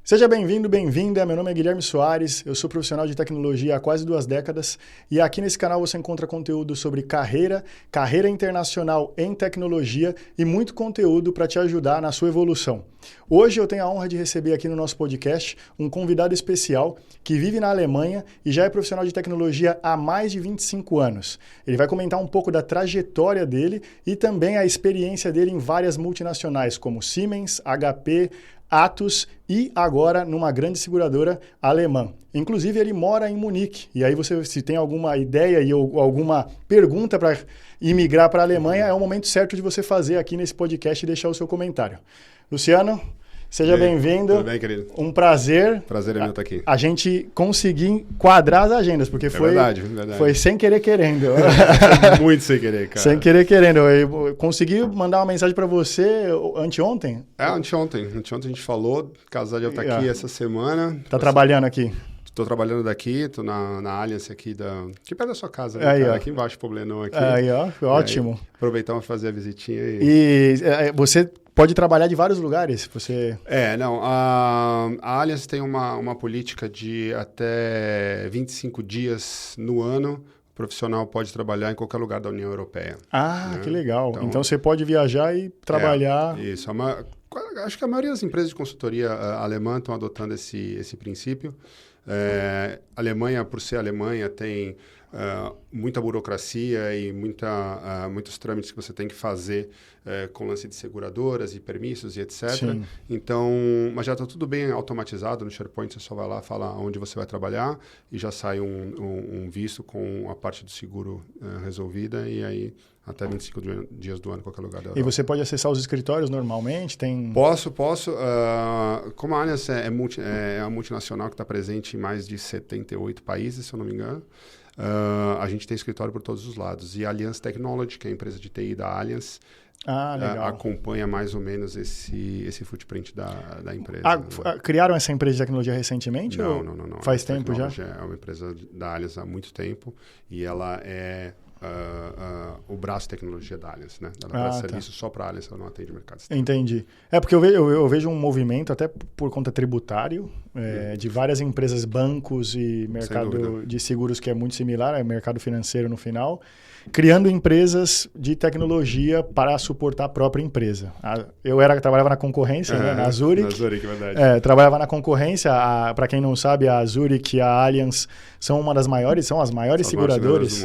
Seja bem-vindo, bem-vinda. Meu nome é Guilherme Soares, eu sou profissional de tecnologia há quase 2 décadas e aqui nesse canal você encontra conteúdo sobre carreira internacional em tecnologia e muito conteúdo para te ajudar na sua evolução. Hoje eu tenho a honra de receber aqui no nosso podcast um convidado especial que vive na Alemanha e já é profissional de tecnologia há mais de 25 anos. Ele vai comentar um pouco da trajetória dele e também a experiência dele em várias multinacionais como Siemens, HP, Atos e agora numa grande seguradora alemã. Inclusive ele mora em Munique. E aí você, se tem alguma ideia e alguma pergunta para imigrar para a Alemanha, é o momento certo de você fazer aqui nesse podcast e deixar o seu comentário. Luciano, seja bem-vindo. Tudo bem, querido? Um prazer. Prazer é meu estar aqui. A gente conseguir quadrar as agendas, porque foi sem querer querendo. Muito sem querer, cara. Sem querer querendo. Eu consegui mandar uma mensagem para você anteontem? Anteontem. Anteontem a gente falou, casal de eu estar aqui essa semana. Tá trabalhando aqui? Estou trabalhando daqui, estou na Allianz aqui perto da sua casa, aí, cara, aqui embaixo, Poblenão aqui. Aí, ó, ótimo. Aí, aproveitamos para fazer a visitinha aí. E você pode trabalhar de vários lugares? A Allianz tem uma política de até 25 dias no ano. O profissional pode trabalhar em qualquer lugar da União Europeia. Ah, que legal. Então você pode viajar e trabalhar... Isso, acho que a maioria das empresas de consultoria alemã estão adotando esse princípio. A Alemanha, por ser Alemanha, tem muita burocracia e muitos trâmites que você tem que fazer com lance de seguradoras e permissos e etc. Sim. Então, mas já está tudo bem automatizado no SharePoint, você só vai lá, fala onde você vai trabalhar e já sai um visto com a parte do seguro resolvida e aí até 25 dias do ano, em qualquer lugar da Europa. E você pode acessar os escritórios normalmente? Posso. Como a Allianz é uma multinacional que está presente em mais de 78 países, se eu não me engano, a gente tem escritório por todos os lados. E a Allianz Technology, que é a empresa de TI da Allianz, acompanha mais ou menos esse footprint da empresa. Criaram essa empresa de tecnologia recentemente? Não. Faz tempo já? É uma empresa da Allianz há muito tempo e ela é... o braço de tecnologia da Allianz, né? Ela presta serviço só para a Allianz, ela não atende mercado externo. Entendi. Porque eu vejo um movimento, até por conta tributário, de várias empresas, bancos e mercado de seguros que é muito similar, é mercado financeiro no final, criando empresas de tecnologia para suportar a própria empresa. Eu trabalhava na concorrência, né? Na Zurich. Na Zurich, é verdade. Trabalhava na concorrência. Para quem não sabe, a Zurich e a Allianz são as maiores seguradoras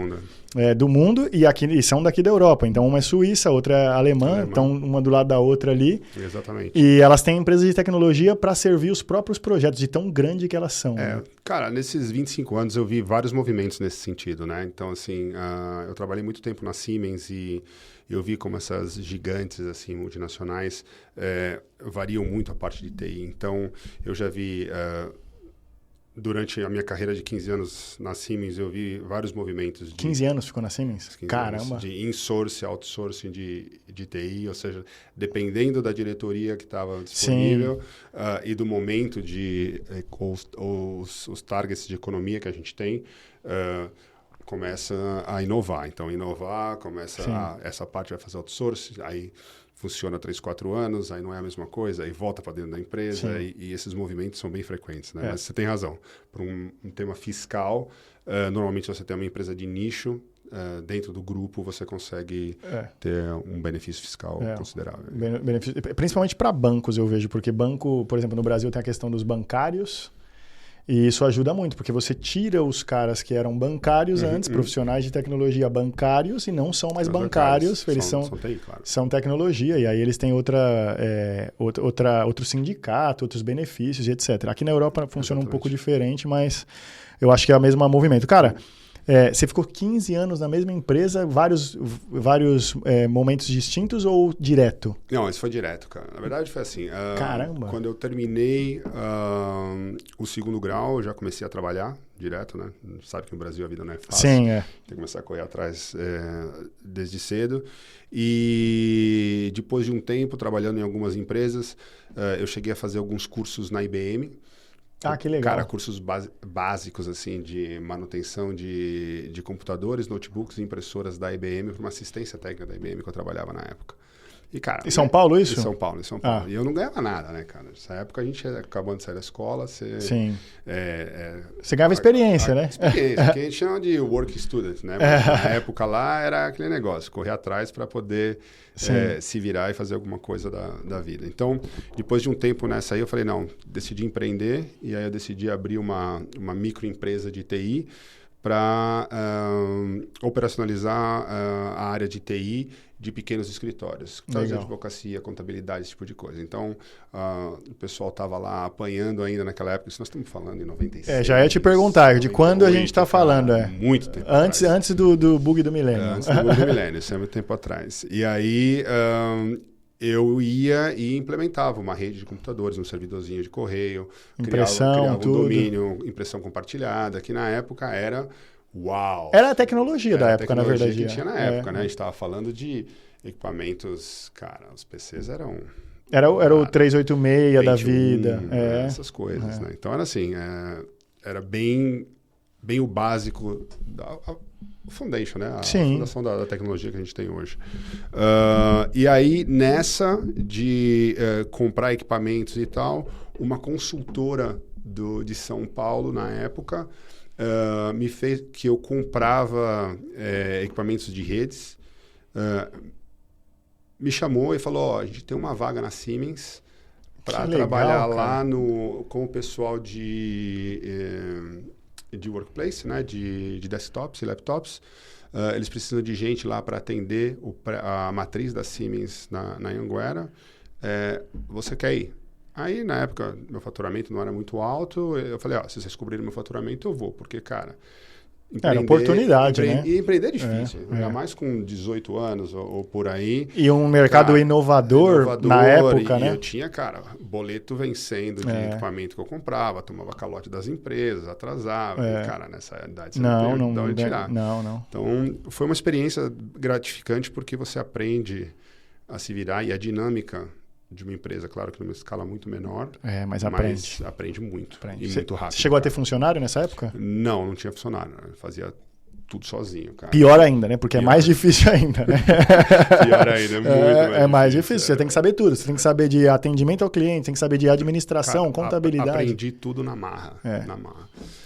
do mundo e são daqui da Europa. Então, uma é suíça, outra é alemã, então uma do lado da outra ali. Exatamente. E elas têm empresas de tecnologia para servir os próprios projetos, de tão grande que elas são. Né? Cara, nesses 25 anos eu vi vários movimentos nesse sentido, né? Então, assim, eu trabalhei muito tempo na Siemens e eu vi como essas gigantes, assim, multinacionais variam muito a parte de TI. Então, eu já vi... Durante a minha carreira de 15 anos na Siemens, eu vi vários movimentos. 15 anos ficou na Siemens? Caramba! De insourcing, outsourcing de TI, ou seja, dependendo da diretoria que estava disponível e do momento os targets de economia que a gente tem, começa a inovar. Então, essa parte vai fazer outsourcing, aí... funciona 3, 4 anos, aí não é a mesma coisa, aí volta para dentro da empresa e esses movimentos são bem frequentes, né? Mas você tem razão. Por um tema fiscal, normalmente você tem uma empresa de nicho, dentro do grupo você consegue ter um benefício fiscal considerável. Principalmente para bancos, eu vejo, porque banco, por exemplo, no Brasil tem a questão dos bancários, e isso ajuda muito, porque você tira os caras que eram bancários antes, profissionais de tecnologia bancários, e não são mais bancários, eles são tecnologia, e aí eles têm outro sindicato, outros benefícios, etc. Aqui na Europa funciona um pouco diferente, mas eu acho que é o mesmo movimento. Cara, você ficou 15 anos na mesma empresa, vários momentos distintos ou direto? Não, isso foi direto, cara. Na verdade foi assim. Caramba! Quando eu terminei o 2º grau, eu já comecei a trabalhar direto, né? Sabe que no Brasil a vida não é fácil. Sim, Tem que começar a correr atrás desde cedo. E depois de um tempo trabalhando em algumas empresas, eu cheguei a fazer alguns cursos na IBM. Que legal. Cara, cursos básicos, assim, de manutenção de computadores, notebooks e impressoras da IBM, para uma assistência técnica da IBM que eu trabalhava na época. E, cara, em São Paulo isso? Em São Paulo. E eu não ganhava nada, né, cara? Nessa época a gente acabando de sair da escola, você... Sim. Você ganhava experiência, né? Experiência, que a gente chama de work student, né? Mas na época lá era aquele negócio, correr atrás para poder se virar e fazer alguma coisa da vida. Então, depois de um tempo nessa aí, eu falei, não, decidi empreender, e aí eu decidi abrir uma microempresa de TI para operacionalizar a área de TI de pequenos escritórios, de advocacia, contabilidade, esse tipo de coisa. Então, o pessoal estava lá apanhando ainda naquela época, isso nós estamos falando em 96. Já ia te perguntar, de quando a gente está falando. Muito tempo antes do bug do milênio. Antes do bug do milênio, isso é muito tempo atrás. E aí, eu ia e implementava uma rede de computadores, um servidorzinho de correio, criava um domínio, impressão compartilhada, que na época era... Uau! Era a tecnologia da época, na verdade. Que tinha na época, né? A gente estava falando de equipamentos... Cara, os PCs eram... Era o 386 da vida. Essas coisas, né? Então, era assim... Era bem o básico... O foundation, né? A fundação da tecnologia que a gente tem hoje. E aí, nessa de comprar equipamentos e tal, uma consultora de São Paulo, na época... me fez que eu comprava equipamentos de redes, me chamou e falou, a gente tem uma vaga na Siemens para trabalhar lá com o pessoal de workplace, né, de desktops e laptops. Eles precisam de gente lá para atender a matriz da Siemens na Anhanguera. Você quer ir? Aí, na época, meu faturamento não era muito alto. Eu falei, se vocês cobrirem meu faturamento, eu vou. Porque, cara... Era oportunidade, né? E empreender é difícil. Ainda mais com 18 anos ou por aí. E um mercado inovador na época, né? E eu tinha, cara, boleto vencendo de equipamento que eu comprava. Tomava calote das empresas, atrasava. E, cara, nessa idade você não tem de onde tirar. Não. Então, foi uma experiência gratificante porque você aprende a se virar. E a dinâmica... de uma empresa, claro que numa escala muito menor. Mas aprende muito. E muito rápido. Você chegou a ter funcionário nessa época? Não tinha funcionário. Eu fazia tudo sozinho, cara. Pior ainda, né? Porque é mais difícil ainda, né? Pior ainda, muito mais difícil. Você tem que saber tudo. Você tem que saber de atendimento ao cliente, tem que saber de administração, contabilidade. Aprendi tudo na marra.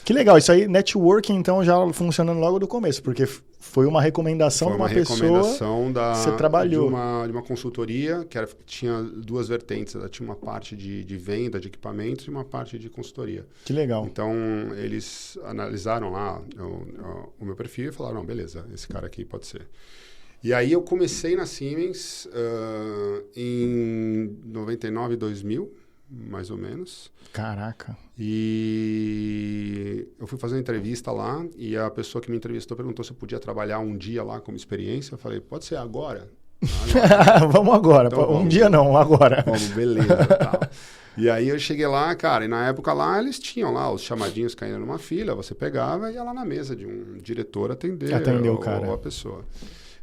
Que legal. Isso aí, networking, então, já funcionando logo do começo, porque foi uma recomendação de uma pessoa que você trabalhou. De uma consultoria que tinha duas vertentes. Ela tinha uma parte de venda de equipamentos e uma parte de consultoria. Que legal. Então, eles analisaram lá o meu perfil e falaram, não, beleza, esse cara aqui pode ser. E aí eu comecei na Siemens em 99, 2000, mais ou menos. Caraca. E eu fui fazer uma entrevista lá e a pessoa que me entrevistou perguntou se eu podia trabalhar um dia lá como experiência. Eu falei, pode ser agora? Vamos agora. Então, vamos. Dia não, agora. Vamos, beleza. Tal. E aí eu cheguei lá, cara, e na época lá eles tinham lá os chamadinhos caindo numa fila, você pegava e ia lá na mesa de um diretor atender o cara. Ou a pessoa.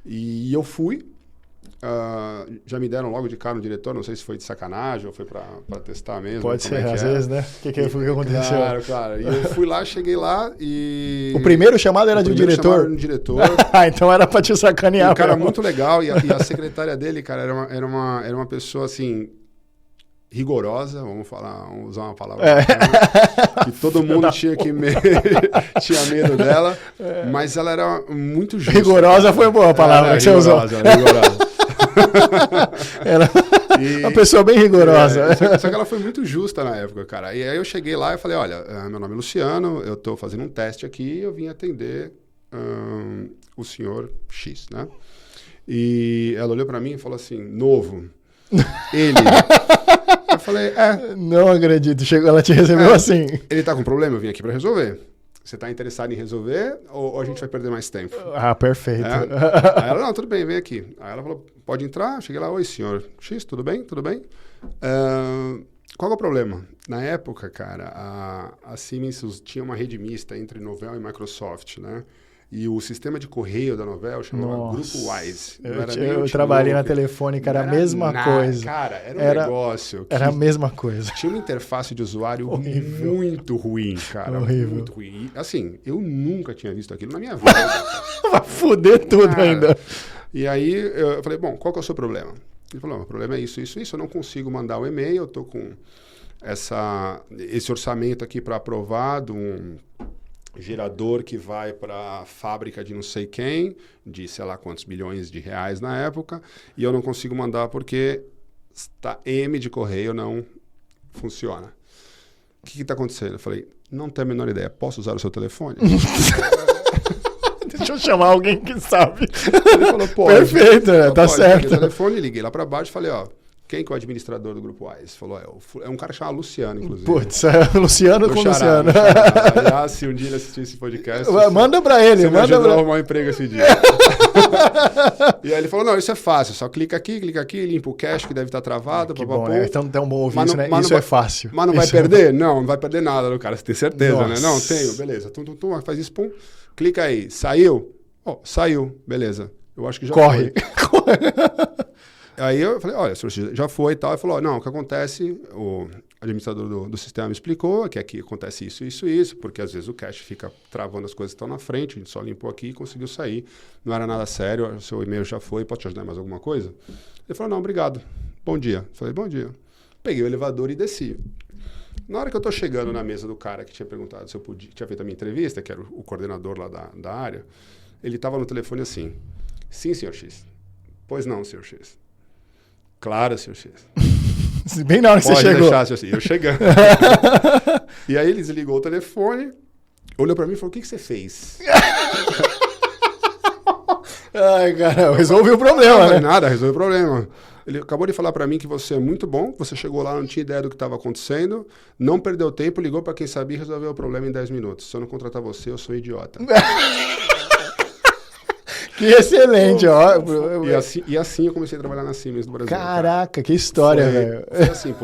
E eu fui. Já me deram logo de cara no diretor, não sei se foi de sacanagem ou foi para testar mesmo. Pode ser, às vezes, né? O que aconteceu? Claro. E eu fui lá, cheguei lá e... O primeiro chamado era de um diretor? Era um diretor. Então era para te sacanear. Um cara muito legal e a secretária dele, cara, era uma pessoa assim... rigorosa, vamos usar uma palavra que todo mundo tinha medo dela, mas ela era muito justa. Rigorosa foi boa a palavra que você usou. Rigorosa. Era uma pessoa bem rigorosa. Só que ela foi muito justa na época, cara. E aí eu cheguei lá e falei, olha, meu nome é Luciano, eu estou fazendo um teste aqui e eu vim atender o senhor X, né? E ela olhou para mim e falou assim, novo, ele... Eu falei, Não acredito. Ela te recebeu assim. Ele tá com problema? Eu vim aqui para resolver. Você tá interessado em resolver ou a gente vai perder mais tempo? Perfeito. Aí ela, não, tudo bem, vem aqui. Aí ela falou, pode entrar? Cheguei lá, oi, senhor X, tudo bem? Tudo bem? Qual é o problema? Na época, cara, a Siemens tinha uma rede mista entre Novell e Microsoft, né? E o sistema de correio da Novell chamava Grupo Wise. Eu trabalhei na Telefônica, era a mesma coisa. Cara, era um negócio. Era a mesma coisa. Tinha uma interface de usuário muito ruim, cara. Horrível. Muito ruim. E, assim, eu nunca tinha visto aquilo na minha vida. Vai foder tudo ainda. E aí eu falei, bom, qual que é o seu problema? Ele falou, o problema é isso, eu não consigo mandar o e-mail, eu estou com esse orçamento aqui para aprovar de um gerador que vai para a fábrica de não sei quem, de sei lá quantos milhões de reais na época, e eu não consigo mandar porque está M de correio, não funciona. O que está acontecendo? Eu falei, não tenho a menor ideia, posso usar o seu telefone? Deixa eu chamar alguém que sabe. Ele falou, pode. Perfeito, né? Tá certo. Peguei o telefone, liguei lá para baixo e falei, ó, quem que é o administrador do Grupo Wise? Falou, é um cara chamado Luciano, inclusive. Putz, Luciano com Luciano. Aliás, se um dia ele assistir esse podcast... Manda pra ele, você manda pra arrumar um emprego esse dia. E aí ele falou, não, isso é fácil, só clica aqui, limpa o cache que deve estar travado. Que bom, né? Então bom ouvir isso, né? Isso é fácil. Mas não vai perder? Não vai perder nada, cara, você tem certeza, né? Não, tenho, beleza. Faz isso, pum, clica aí, saiu? Saiu, beleza. Eu acho que já Corre. Aí eu falei, olha, senhor, já foi e tal. Ele falou, não, o que acontece, o administrador do sistema me explicou que aqui acontece isso, porque às vezes o cache fica travando as coisas que estão na frente, a gente só limpou aqui e conseguiu sair. Não era nada sério, o seu e-mail já foi, pode te ajudar em mais alguma coisa? Ele falou, não, obrigado, bom dia. Eu falei, bom dia. Peguei o elevador e desci. Na hora que eu tô chegando na mesa do cara que tinha perguntado se eu podia, que tinha feito a minha entrevista, que era o coordenador lá da área, ele estava no telefone assim, sim, senhor X. Pois não, senhor X. Claro, senhor X. Bem na hora que você chegou. Deixar, senhor X. Eu chegando. E aí ele desligou o telefone, olhou para mim e falou, o que você fez? Ai, cara, resolveu o problema, não, né? Nada, resolveu o problema. Ele acabou de falar para mim que você é muito bom, você chegou lá, não tinha ideia do que estava acontecendo, não perdeu tempo, ligou para quem sabia e resolveu o problema em 10 minutos. Se eu não contratar você, eu sou idiota. Que excelente, ó. E assim eu comecei a trabalhar na Siemens do Brasil. Caraca, cara. Que história, velho. Foi assim,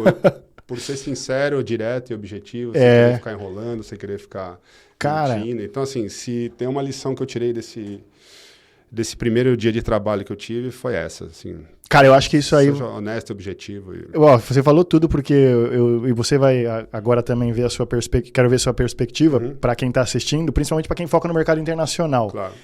por ser sincero, direto e objetivo, sem querer ficar enrolando, sem querer ficar mentindo. Então, assim, se tem uma lição que eu tirei desse primeiro dia de trabalho que eu tive, foi essa, assim. Cara, eu acho que isso aí... Seja honesto, objetivo. Você falou tudo porque e você vai agora também ver a sua perspectiva, quero ver a sua perspectiva para quem está assistindo, principalmente para quem foca no mercado internacional. Claro.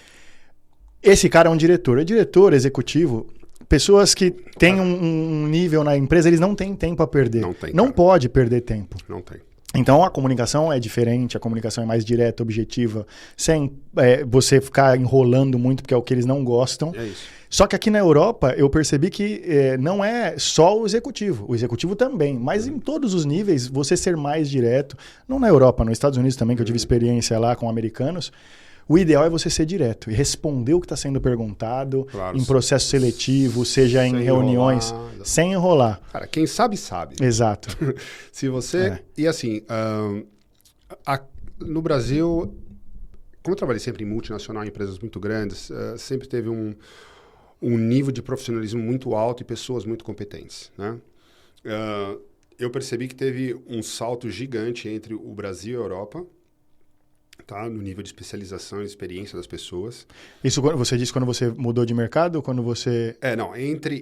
Esse cara é um diretor. É diretor, executivo. Pessoas que têm um nível na empresa, eles não têm tempo a perder. Não pode perder tempo. Não tem. Então, a comunicação é diferente, a comunicação é mais direta, objetiva, sem você ficar enrolando muito, porque é o que eles não gostam. É isso. Só que aqui na Europa, eu percebi que não é só o executivo também, mas em todos os níveis, você ser mais direto, não na Europa, nos Estados Unidos também, que eu tive experiência lá com americanos, o ideal é você ser direto e responder o que está sendo perguntado, em processo seletivo, seja em reuniões, sem enrolar. Cara, quem sabe, sabe. Exato. Se você... E assim, no Brasil, como eu trabalhei sempre em multinacional, em empresas muito grandes, sempre teve um nível de profissionalismo muito alto e pessoas muito competentes, né? Eu percebi que teve um salto gigante entre o Brasil e a Europa, tá? No nível de especialização e experiência das pessoas. Isso você disse quando você mudou de mercado ou quando você...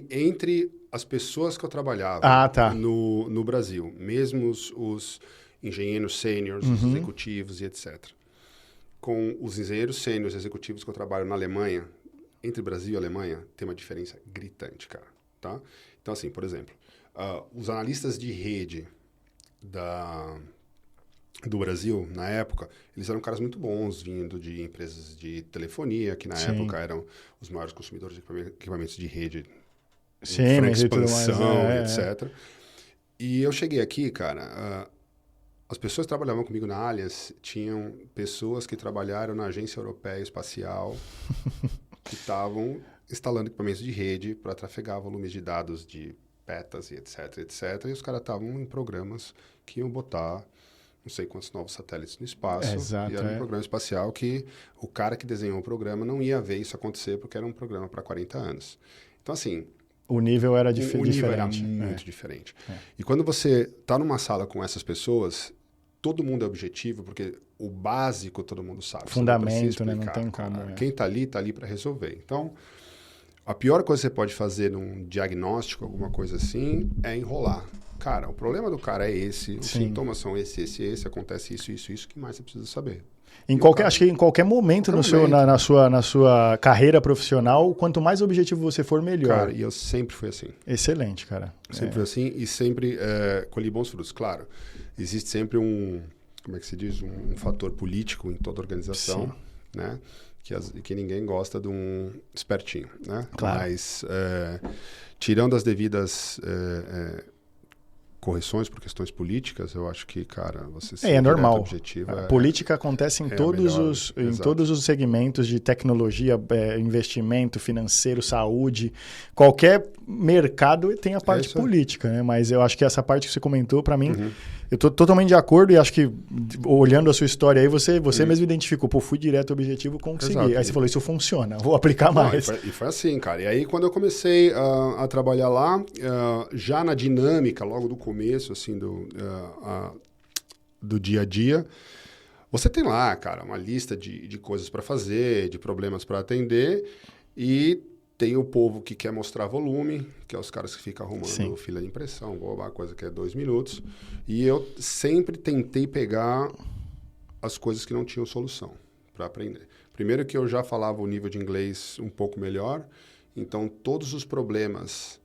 Entre as pessoas que eu trabalhava no Brasil, mesmo os engenheiros sêniores, os executivos e etc. Com os engenheiros sêniores executivos que eu trabalho na Alemanha, entre Brasil e Alemanha, tem uma diferença gritante, cara. Tá? Então, assim, por exemplo, os analistas de rede do Brasil, na época, eles eram caras muito bons, vindo de empresas de telefonia, que na época eram os maiores consumidores de equipamentos de rede, expansão, etc. E eu cheguei aqui, cara, as pessoas que trabalhavam comigo na Allianz tinham pessoas que trabalharam na Agência Europeia Espacial, que estavam instalando equipamentos de rede para trafegar volumes de dados de petas e etc, etc. E os caras estavam em programas que iam botar não sei quantos novos satélites no espaço. Exato, e era um programa espacial que o cara que desenhou o programa não ia ver isso acontecer porque era um programa para 40 anos. Então, assim... O nível era diferente. O nível era muito diferente. E quando você está numa sala com essas pessoas, todo mundo é objetivo, porque o básico todo mundo sabe. Fundamento, né? Não tem como. Quem está ali para resolver. Então, a pior coisa que você pode fazer num diagnóstico, alguma coisa assim, é enrolar. Cara, o problema do cara é esse, os sintomas são esse, acontece isso, o que mais você precisa saber? Acho que em qualquer momento, na sua carreira profissional, quanto mais objetivo você for, melhor. Cara, e eu sempre fui assim. Excelente, cara. Sempre fui assim e sempre colhi bons frutos. Claro, existe sempre como é que se diz, um fator político em toda organização, né? Que ninguém gosta de um espertinho, né? Claro. Mas, tirando as devidas correções por questões políticas, eu acho que, cara, você ser normal. Objetivo a política acontece em todos os segmentos de tecnologia, investimento financeiro, saúde. Qualquer mercado tem a parte política, né? Mas eu acho que essa parte que você comentou, para mim, eu tô totalmente de acordo e acho que, olhando a sua história aí, você mesmo identificou, fui direto ao objetivo, consegui. Exato. Aí você falou, isso funciona, vou aplicar mais. E foi assim, cara. E aí, quando eu comecei a trabalhar lá, já na dinâmica, logo do começo, assim, do dia a dia, você tem lá, cara, uma lista de coisas para fazer, de problemas para atender, e tem o povo que quer mostrar volume, que é os caras que ficam arrumando fila de impressão, coisa que é 2 minutos. E eu sempre tentei pegar as coisas que não tinham solução para aprender. Primeiro que eu já falava o nível de inglês um pouco melhor, então todos os problemas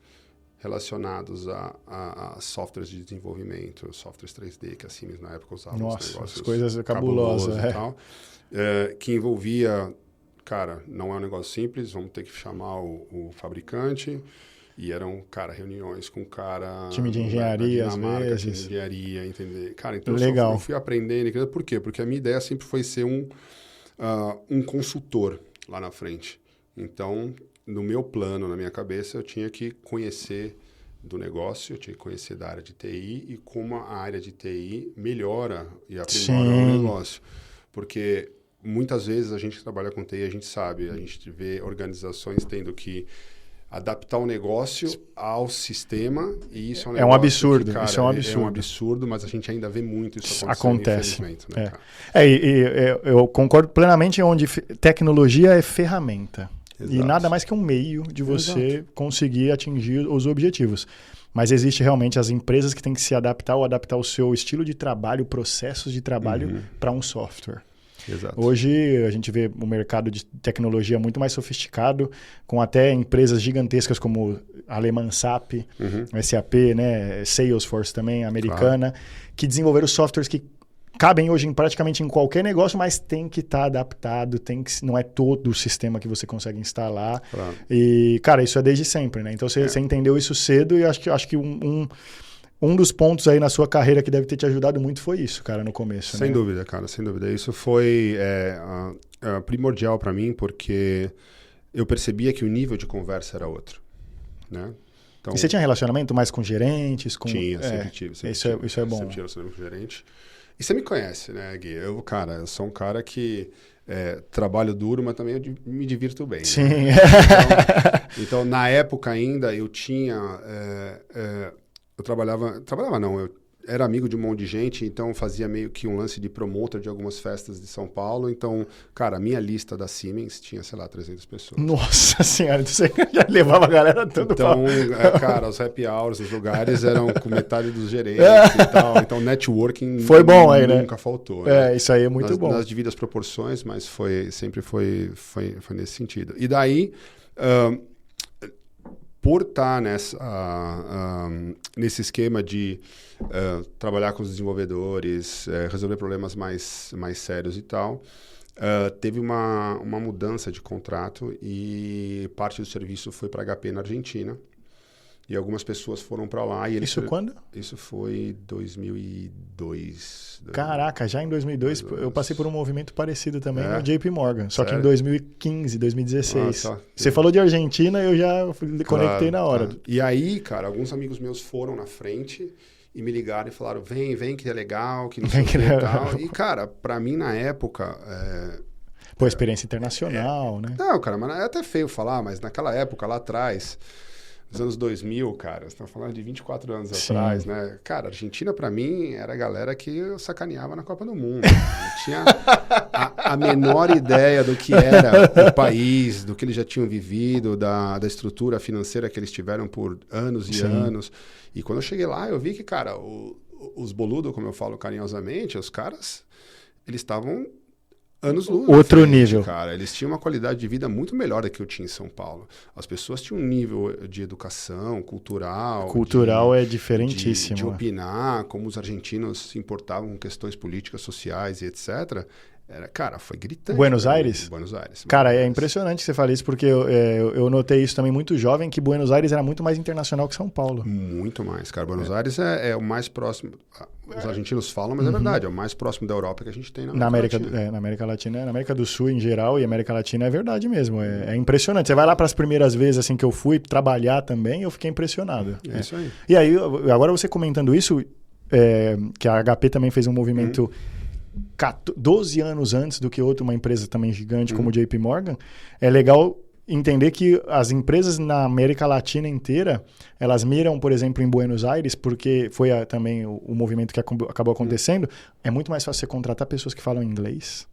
relacionados a softwares de desenvolvimento, softwares 3D, que a Siemens na época usava. Nossa, as coisas cabulosas. E tal, que envolvia... Cara, não é um negócio simples, vamos ter que chamar o fabricante. E eram, cara, reuniões com o cara... Time de engenharia, às vezes. Time de engenharia, entender. Cara, então Legal. eu fui aprendendo. Por quê? Porque a minha ideia sempre foi ser um consultor lá na frente. Então, no meu plano, na minha cabeça, eu tinha que conhecer do negócio, eu tinha que conhecer da área de TI e como a área de TI melhora e aprimora o negócio. Porque... muitas vezes a gente que trabalha com TI, a gente sabe, a gente vê organizações tendo que adaptar o negócio ao sistema e isso é um absurdo. Que, cara, isso é um absurdo. É um absurdo, mas a gente ainda vê muito isso acontece. Infelizmente, né, cara? Eu concordo plenamente onde tecnologia é ferramenta. Exato. E nada mais que um meio de você conseguir atingir os objetivos. Mas existe realmente as empresas que têm que se adaptar ou adaptar o seu estilo de trabalho, processos de trabalho para um software. Exato. Hoje a gente vê um mercado de tecnologia muito mais sofisticado, com até empresas gigantescas como a alemã SAP, SAP, né, Salesforce também, americana, que desenvolveram softwares que cabem hoje praticamente em qualquer negócio, mas tem que estar adaptado, não é todo o sistema que você consegue instalar. Claro. E, cara, isso é desde sempre, né? Então você entendeu isso cedo e acho que um dos pontos aí na sua carreira que deve ter te ajudado muito foi isso, cara, no começo. Sem dúvida, cara, sem dúvida. Isso foi primordial para mim, porque eu percebia que o nível de conversa era outro, né? Então, e você tinha relacionamento mais com gerentes? Tinha, sempre tive. Isso é bom. Sempre tive relacionamento com gerente. E você me conhece, né, Gui? Eu sou um cara que trabalho duro, mas também eu me divirto bem. Sim. Né? Então, na época ainda, eu tinha... eu eu era amigo de um monte de gente, então fazia meio que um lance de promotor de algumas festas de São Paulo. Então, cara, a minha lista da Siemens tinha, sei lá, 300 pessoas. Nossa senhora, você já levava a galera toda. Então, cara, os happy hours, os lugares eram com metade dos gerentes e tal. Então, networking foi bom aí, né? Nunca faltou. Né? Isso aí é muito bom. Nas devidas proporções, mas sempre foi nesse sentido. E daí... por estar nesse esquema de trabalhar com os desenvolvedores, resolver problemas mais sérios e tal, teve uma mudança de contrato e parte do serviço foi para HP na Argentina. E algumas pessoas foram para lá. E isso quando? Isso foi 2002. Caraca, já em 2002 eu passei por um movimento parecido também no JP Morgan. Só Sério? que em 2015, 2016. Tá. Você falou de Argentina, eu já conectei na hora. E aí, cara, alguns amigos meus foram na frente e me ligaram e falaram, vem que é legal, que não sei o que e tal. E, cara, para mim na época... experiência internacional, né? Não, cara, mas é até feio falar, mas naquela época, lá atrás... Nos anos 2000, cara, você está falando de 24 anos atrás, né? Cara, a Argentina, para mim, era a galera que eu sacaneava na Copa do Mundo. Não tinha a menor ideia do que era o país, do que eles já tinham vivido, da estrutura financeira que eles tiveram por anos e anos. E quando eu cheguei lá, eu vi que, cara, os boludos, como eu falo carinhosamente, os caras, eles estavam anos-luz. Outro nível. Cara, eles tinham uma qualidade de vida muito melhor do que eu tinha em São Paulo. As pessoas tinham um nível de educação, cultural. Cultural é diferentíssimo. De opinar, como os argentinos se importavam com questões políticas, sociais e etc. Cara, foi gritante. Buenos Aires? Buenos Aires. Cara, é impressionante que você fale isso, porque eu notei isso também muito jovem, que Buenos Aires era muito mais internacional que São Paulo. Muito mais, cara. Buenos Aires é o mais próximo. Os argentinos falam, mas é verdade, é o mais próximo da Europa que a gente tem na América Latina. Na América Latina, na América do Sul em geral e América Latina é verdade mesmo. É impressionante. Você vai lá para as primeiras vezes assim que eu fui trabalhar também, eu fiquei impressionado. É isso aí. E aí, agora você comentando isso, que a HP também fez um movimento 12 anos antes do que uma empresa também gigante como o JP Morgan, é legal entender que as empresas na América Latina inteira, elas miram, por exemplo, em Buenos Aires, porque foi também o movimento que acabou acontecendo, é muito mais fácil você contratar pessoas que falam inglês.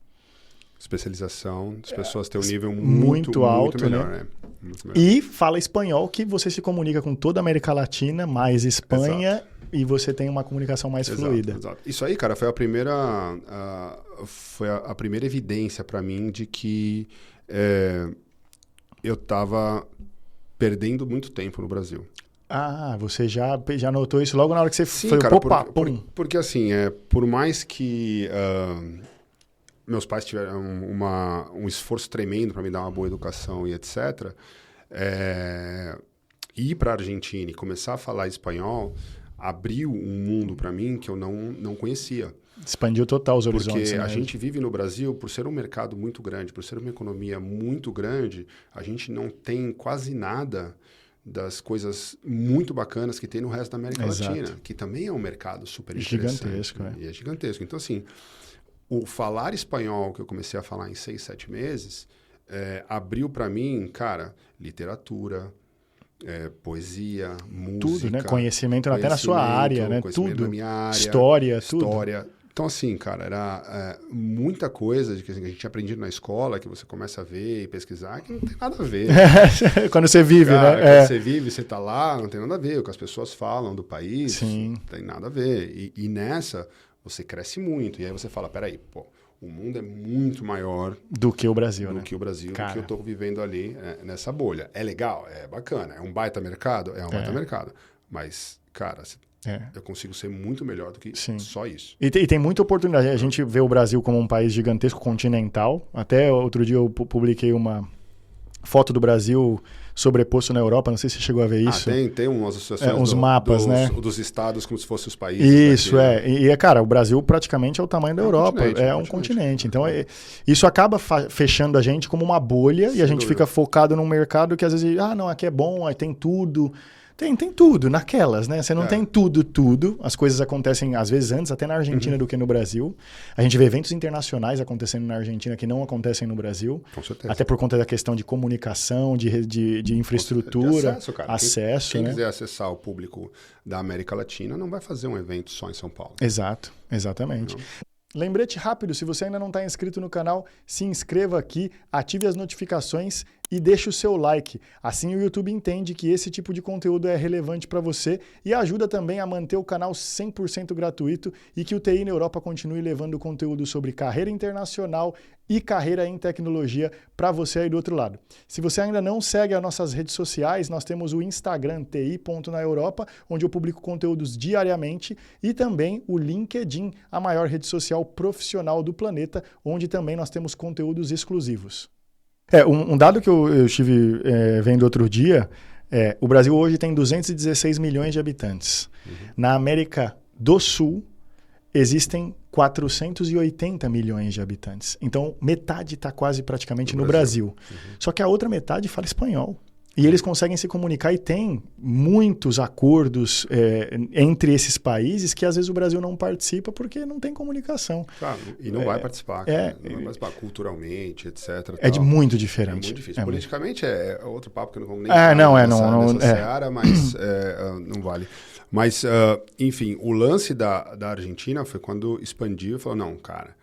Especialização, as pessoas têm um nível muito alto, muito melhor, né? Muito melhor. E fala espanhol, que você se comunica com toda a América Latina, mais Espanha, exato, e você tem uma comunicação mais fluida. Exato. Isso aí, cara, foi a primeira evidência para mim de que eu estava perdendo muito tempo no Brasil. Ah, você já notou isso logo na hora que você foi, cara, porque assim, por mais que meus pais tiveram um esforço tremendo para me dar uma boa educação e etc., ir para a Argentina e começar a falar espanhol abriu um mundo para mim que eu não conhecia. Expandiu total os horizontes. Porque a gente vive no Brasil, por ser um mercado muito grande, por ser uma economia muito grande, a gente não tem quase nada das coisas muito bacanas que tem no resto da América Latina, que também é um mercado super interessante. Gigantesco, E é gigantesco. Então, assim, o falar espanhol que eu comecei a falar em 6, 7 meses, abriu para mim, cara, literatura, poesia, música... Tudo, né? Conhecimento até na sua área, né? Tudo. Na minha área. História, tudo. Então, assim, cara, era muita coisa que a gente tinha aprendido na escola, que você começa a ver e pesquisar, que não tem nada a ver. Quando você vive, cara, né? Quando você vive, você tá lá, não tem nada a ver. O que as pessoas falam do país, sim, não tem nada a ver. E nessa, você cresce muito. E aí você fala, peraí, o mundo é muito maior do que o Brasil, né? Do que o Brasil, do que eu estou vivendo ali nessa bolha. É legal, é bacana, é um baita mercado, baita mercado. Mas, cara, eu consigo ser muito melhor do que só isso. E tem muita oportunidade. A gente vê o Brasil como um país gigantesco, continental. Até outro dia eu publiquei uma foto do Brasil sobreposto na Europa, não sei se você chegou a ver isso. Tem umas associações uns mapas, né? Dos estados como se fossem os países. Isso, daqui, cara, o Brasil praticamente é o tamanho da Europa, um continente. Então, isso acaba fechando a gente como uma bolha. Sem e a gente fica focado num mercado que às vezes, não, aqui é bom, aí tem tudo. Tem tudo naquelas, né? Você não tem tudo. As coisas acontecem, às vezes, antes até na Argentina do que no Brasil. A gente vê eventos internacionais acontecendo na Argentina que não acontecem no Brasil. Com certeza. Até por conta da questão de comunicação, de infraestrutura. De acesso, cara. Quem né? quiser acessar o público da América Latina não vai fazer um evento só em São Paulo. Exato, exatamente. Não. Lembrete rápido, se você ainda não está inscrito no canal, se inscreva aqui, ative as notificações e deixe o seu like. Assim o YouTube entende que esse tipo de conteúdo é relevante para você e ajuda também a manter o canal 100% gratuito e que o TI na Europa continue levando conteúdo sobre carreira internacional e carreira em tecnologia para você aí do outro lado. Se você ainda não segue as nossas redes sociais, nós temos o Instagram ti.naeuropa, onde eu publico conteúdos diariamente, e também o LinkedIn, a maior rede social profissional do planeta, onde também nós temos conteúdos exclusivos. Um dado que eu estive vendo outro dia, o Brasil hoje tem 216 milhões de habitantes. Na América do Sul, existem 480 milhões de habitantes. Então, metade está quase praticamente no Brasil. Só que a outra metade fala espanhol. E eles conseguem se comunicar e tem muitos acordos entre esses países que às vezes o Brasil não participa porque não tem comunicação. Claro, e não vai participar. Não vai participar culturalmente, etc. Muito diferente. É muito difícil. Politicamente é outro papo que não vamos nem nessa seara, mas não vale. Mas, enfim, o lance da Argentina foi quando expandiu e falou, não, cara,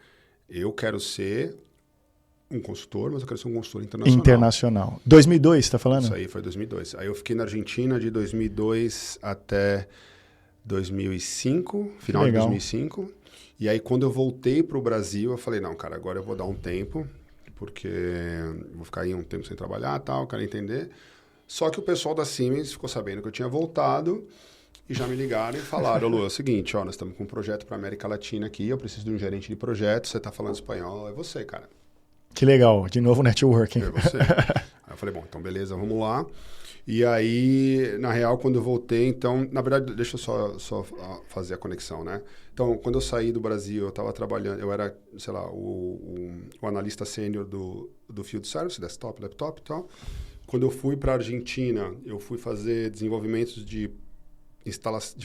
eu quero ser um consultor, mas eu quero ser um consultor internacional. 2002, você está falando? Isso aí foi 2002. Aí eu fiquei na Argentina de 2002 até 2005, final de 2005. E aí quando eu voltei para o Brasil, eu falei, não, cara, agora eu vou dar um tempo, porque eu vou ficar aí um tempo sem trabalhar e tal, quero entender. Só que o pessoal da Siemens ficou sabendo que eu tinha voltado e já me ligaram e falaram, Lu, é o seguinte, nós estamos com um projeto para América Latina aqui, eu preciso de um gerente de projeto, você está falando espanhol, é você, cara. Que legal, de novo networking. É você. Aí eu falei, bom, então beleza, vamos lá. E aí, na real, quando eu voltei, então, na verdade, deixa eu só fazer a conexão, né? Então, quando eu saí do Brasil, eu estava trabalhando, eu era, sei lá, o analista sênior do Field Service, desktop, laptop e tal. Quando eu fui para a Argentina, eu fui fazer desenvolvimentos de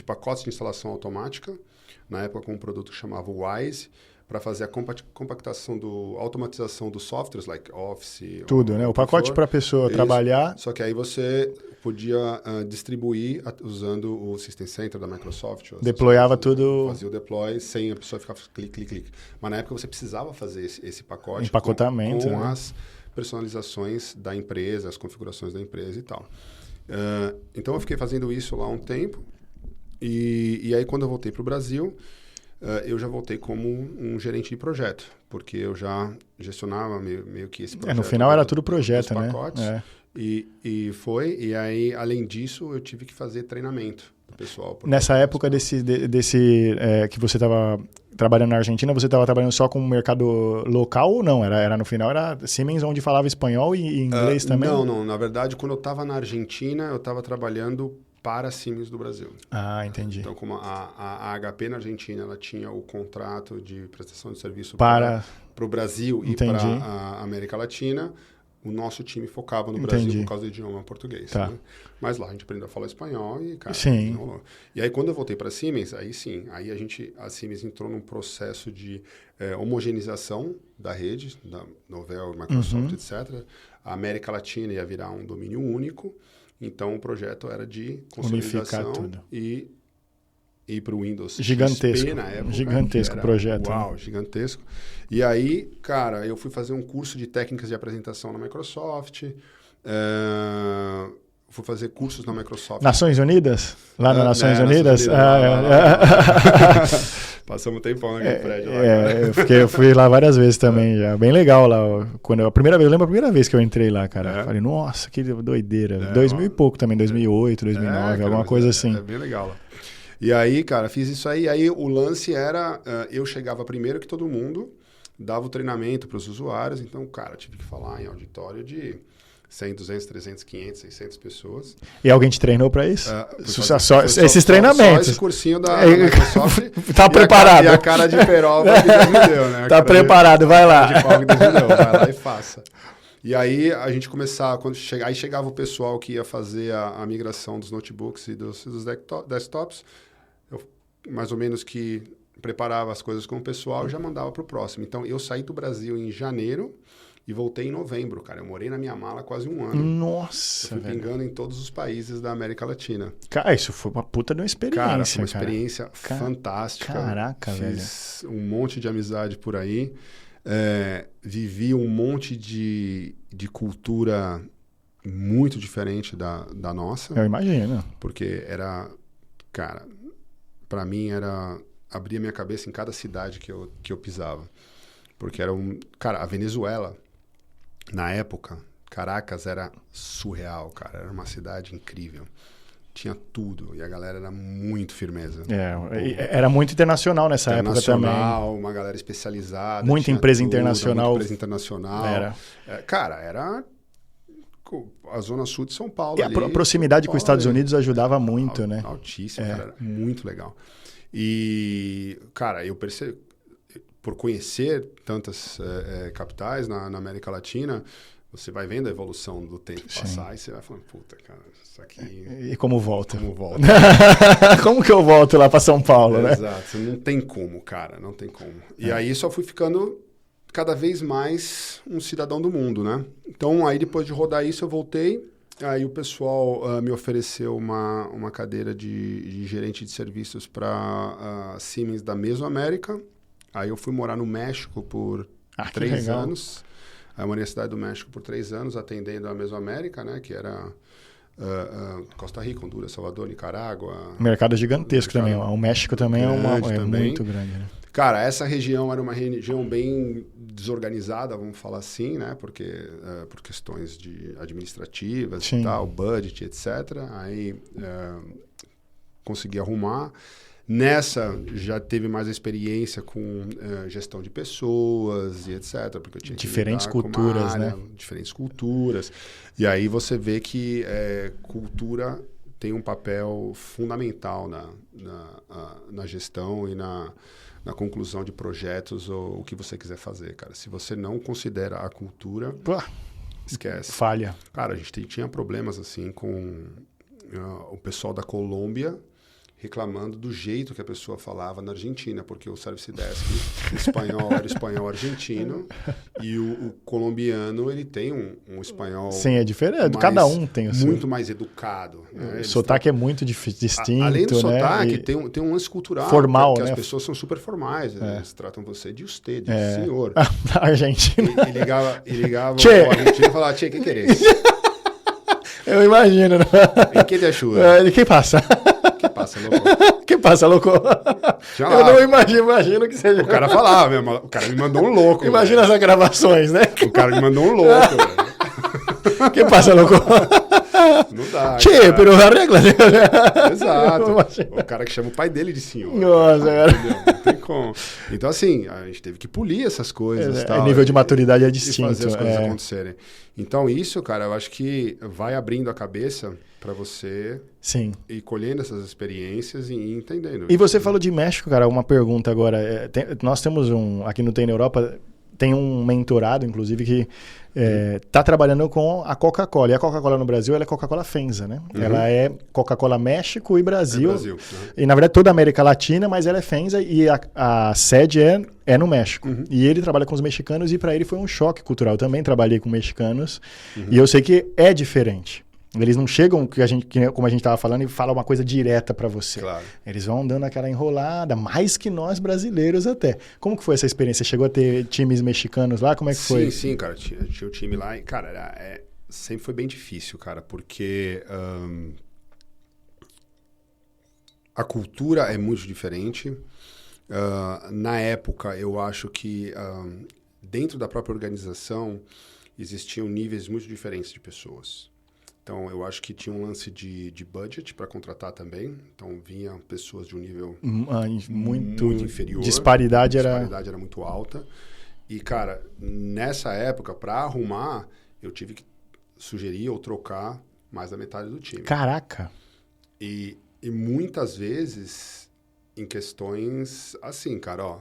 pacotes de instalação automática, na época com um produto que chamava Wise, para fazer a compactação, automatização dos softwares, like Office. Tudo, né? O pacote para a pessoa trabalhar. Só que aí você podia distribuir usando o System Center da Microsoft. Deployava tudo. Fazia o deploy sem a pessoa ficar clique. Mas na época você precisava fazer esse pacote. Empacotamento, com né? as personalizações da empresa, as configurações da empresa e tal. Então eu fiquei fazendo isso lá um tempo. E aí quando eu voltei para o Brasil, eu já voltei como um gerente de projeto, porque eu já gestionava meio que esse projeto. No final era tudo projeto, né? Pacotes, e aí, além disso, eu tive que fazer treinamento do pessoal. Nessa época que você estava trabalhando na Argentina, você estava trabalhando só com o mercado local ou não? Era no final, era Siemens onde falava espanhol e inglês também? Não. Na verdade, quando eu estava na Argentina, eu estava trabalhando para a Siemens do Brasil. Ah, entendi. Então, como a HP na Argentina, ela tinha o contrato de prestação de serviço para o Brasil e para a América Latina, o nosso time focava no Brasil por causa do idioma português. Tá. Né? Mas lá a gente aprendeu a falar espanhol e, cara, sim. Não rolou. E aí, quando eu voltei para a Siemens, aí sim, a Siemens entrou num processo de homogeneização da rede, da Novell, Microsoft, etc. A América Latina ia virar um domínio único. Então, o projeto era de consolidação e ir para o Windows gigantesco, XP na época. Gigantesco projeto. Uau, gigantesco. E aí, cara, eu fui fazer um curso de técnicas de apresentação na Microsoft. Fui fazer cursos na Microsoft. Nações Unidas? Lá nas Nações Unidas? Passamos um tempão naquele prédio lá. Eu fui lá várias vezes também já. Bem legal lá. Eu lembro a primeira vez que eu entrei lá, cara. Falei, nossa, que doideira. 2000 e pouco também, 2008, 2009, alguma coisa assim. É bem legal lá. E aí, cara, fiz isso aí. Aí o lance era, eu chegava primeiro que todo mundo, dava o treinamento para os usuários. Então, cara, tive que falar em auditório de 100, 200, 300, 500, 600 pessoas. E alguém te treinou para isso? Esses Só treinamentos? esse cursinho da Microsoft. Tá preparado. E a cara de peroba que Deus me deu, né? Tá preparado, vai lá. De pau que Deus me deu, vai lá e faça. E aí a gente começava, aí chegava o pessoal que ia fazer a migração dos notebooks e dos desktops, eu mais ou menos que preparava as coisas com o pessoal e já mandava para o próximo. Então eu saí do Brasil em janeiro e voltei em novembro, cara. Eu morei na minha mala quase um ano. Nossa, eu fui pingando em todos os países da América Latina. Cara, isso foi uma puta de uma experiência, cara. Foi uma experiência fantástica. Caraca, Fiz um monte de amizade por aí. Vivi um monte de cultura muito diferente da nossa. Eu imagino. Porque era... Cara, para mim abria minha cabeça em cada cidade que eu pisava. Porque era Cara, a Venezuela... Na época, Caracas era surreal, cara. Era uma cidade incrível. Tinha tudo. E a galera era muito firmeza. Era muito internacional nessa época também. Uma galera especializada. Muita empresa internacional. Muita empresa internacional. Era a zona sul de São Paulo. E a proximidade com os Estados Unidos ajudava muito, né? Altíssimo, cara. Era muito legal. E, cara, eu percebi... Por conhecer tantas capitais na América Latina, você vai vendo a evolução do tempo passar e você vai falando, puta, cara, isso aqui... E como volta? Como volta? Como que eu volto lá para São Paulo, né? Exato, não tem como, cara, não tem como. E aí só fui ficando cada vez mais um cidadão do mundo, né? Então, aí depois de rodar isso, eu voltei. Aí o pessoal me ofereceu uma cadeira de gerente de serviços para Siemens da Mesoamérica. Aí eu fui morar no México por 3 anos. Aí eu morei na Cidade do México por 3 anos, atendendo a Mesoamérica, né? Que era Costa Rica, Honduras, Salvador, Nicarágua. Mercado gigantesco também. O México também é muito grande, né? Cara, essa região era uma região bem desorganizada, vamos falar assim, né? Porque por questões administrativas e tal, budget, etc. Aí consegui arrumar. Nessa, já teve mais experiência com gestão de pessoas e etc. Porque eu tinha que diferentes culturas, área, né? Diferentes culturas. E aí você vê que cultura tem um papel fundamental na gestão e na conclusão de projetos ou o que você quiser fazer, cara. Se você não considera a cultura, esquece. Falha. Cara, a gente tinha problemas assim com o pessoal da Colômbia reclamando do jeito que a pessoa falava na Argentina, porque o service desk espanhol era espanhol argentino e o colombiano, ele tem um espanhol... Sim, é diferente. Cada um tem o seu. Muito mais educado. Né? O sotaque é muito distinto, além do sotaque, né? tem um lance cultural. Formal, que né? as pessoas são super formais. Eles tratam você de você, de senhor. A Argentina. E ligava o argentino e falava, tchê, o que querés? Eu imagino, né? ¿En qué te ajuda? ¿Qué pasa? Que passa, louco? Que passa, louco? Eu não imagino que seja. O cara falava mesmo, o cara me mandou um louco. Imagina essas gravações, né? O cara me mandou um louco, velho. Que passa, louco? Não dá. Che, pero arregla. Exato. O cara que chama o pai dele de senhor. Nossa, cara. Não tem como. Então, assim, a gente teve que polir essas coisas. O nível de maturidade é distinto. E fazer as coisas acontecerem. Então, isso, cara, eu acho que vai abrindo a cabeça para você ir colhendo essas experiências e entendendo. E você falou de México, cara, uma pergunta agora. Nós temos aqui no TI na Europa, tem um mentorado, inclusive, que está trabalhando com a Coca-Cola. E a Coca-Cola no Brasil, ela é Coca-Cola Fenza, né? Uhum. Ela é Coca-Cola México e Brasil. Uhum. E, na verdade, toda a América Latina, mas ela é Fenza e a sede é no México. Uhum. E ele trabalha com os mexicanos e para ele foi um choque cultural. Eu também trabalhei com mexicanos e eu sei que é diferente. Eles não chegam, como a gente estava falando, e falam uma coisa direta para você. Claro. Eles vão dando aquela enrolada, mais que nós brasileiros até. Como que foi essa experiência? Chegou a ter times mexicanos lá? Como é que foi? Sim, cara. Tinha o time lá e, cara, sempre foi bem difícil, cara, porque a cultura é muito diferente. Na época, eu acho que dentro da própria organização existiam níveis muito diferentes de pessoas. Então, eu acho que tinha um lance de budget para contratar também. Então, vinham pessoas de um nível muito inferior. Disparidade era muito alta. E, cara, nessa época, para arrumar, eu tive que sugerir ou trocar mais da metade do time. Caraca! E muitas vezes, em questões assim, cara,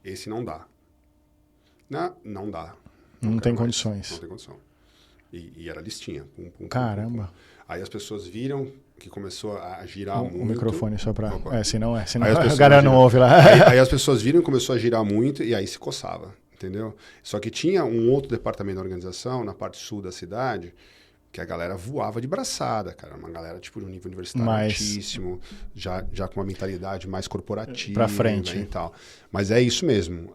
esse não dá. Não dá. Não tem condições. Não tem condição. E era listinha. Caramba. Aí as pessoas viram que começou a girar muito. O microfone só para... senão a pessoas galera não ouve lá. Aí as pessoas viram e começou a girar muito e aí se coçava, entendeu? Só que tinha um outro departamento da organização, na parte sul da cidade, que a galera voava de braçada, cara. Uma galera, tipo, de um nível universitário altíssimo, já com uma mentalidade mais corporativa. Pra frente. Né, e tal. Mas é isso mesmo.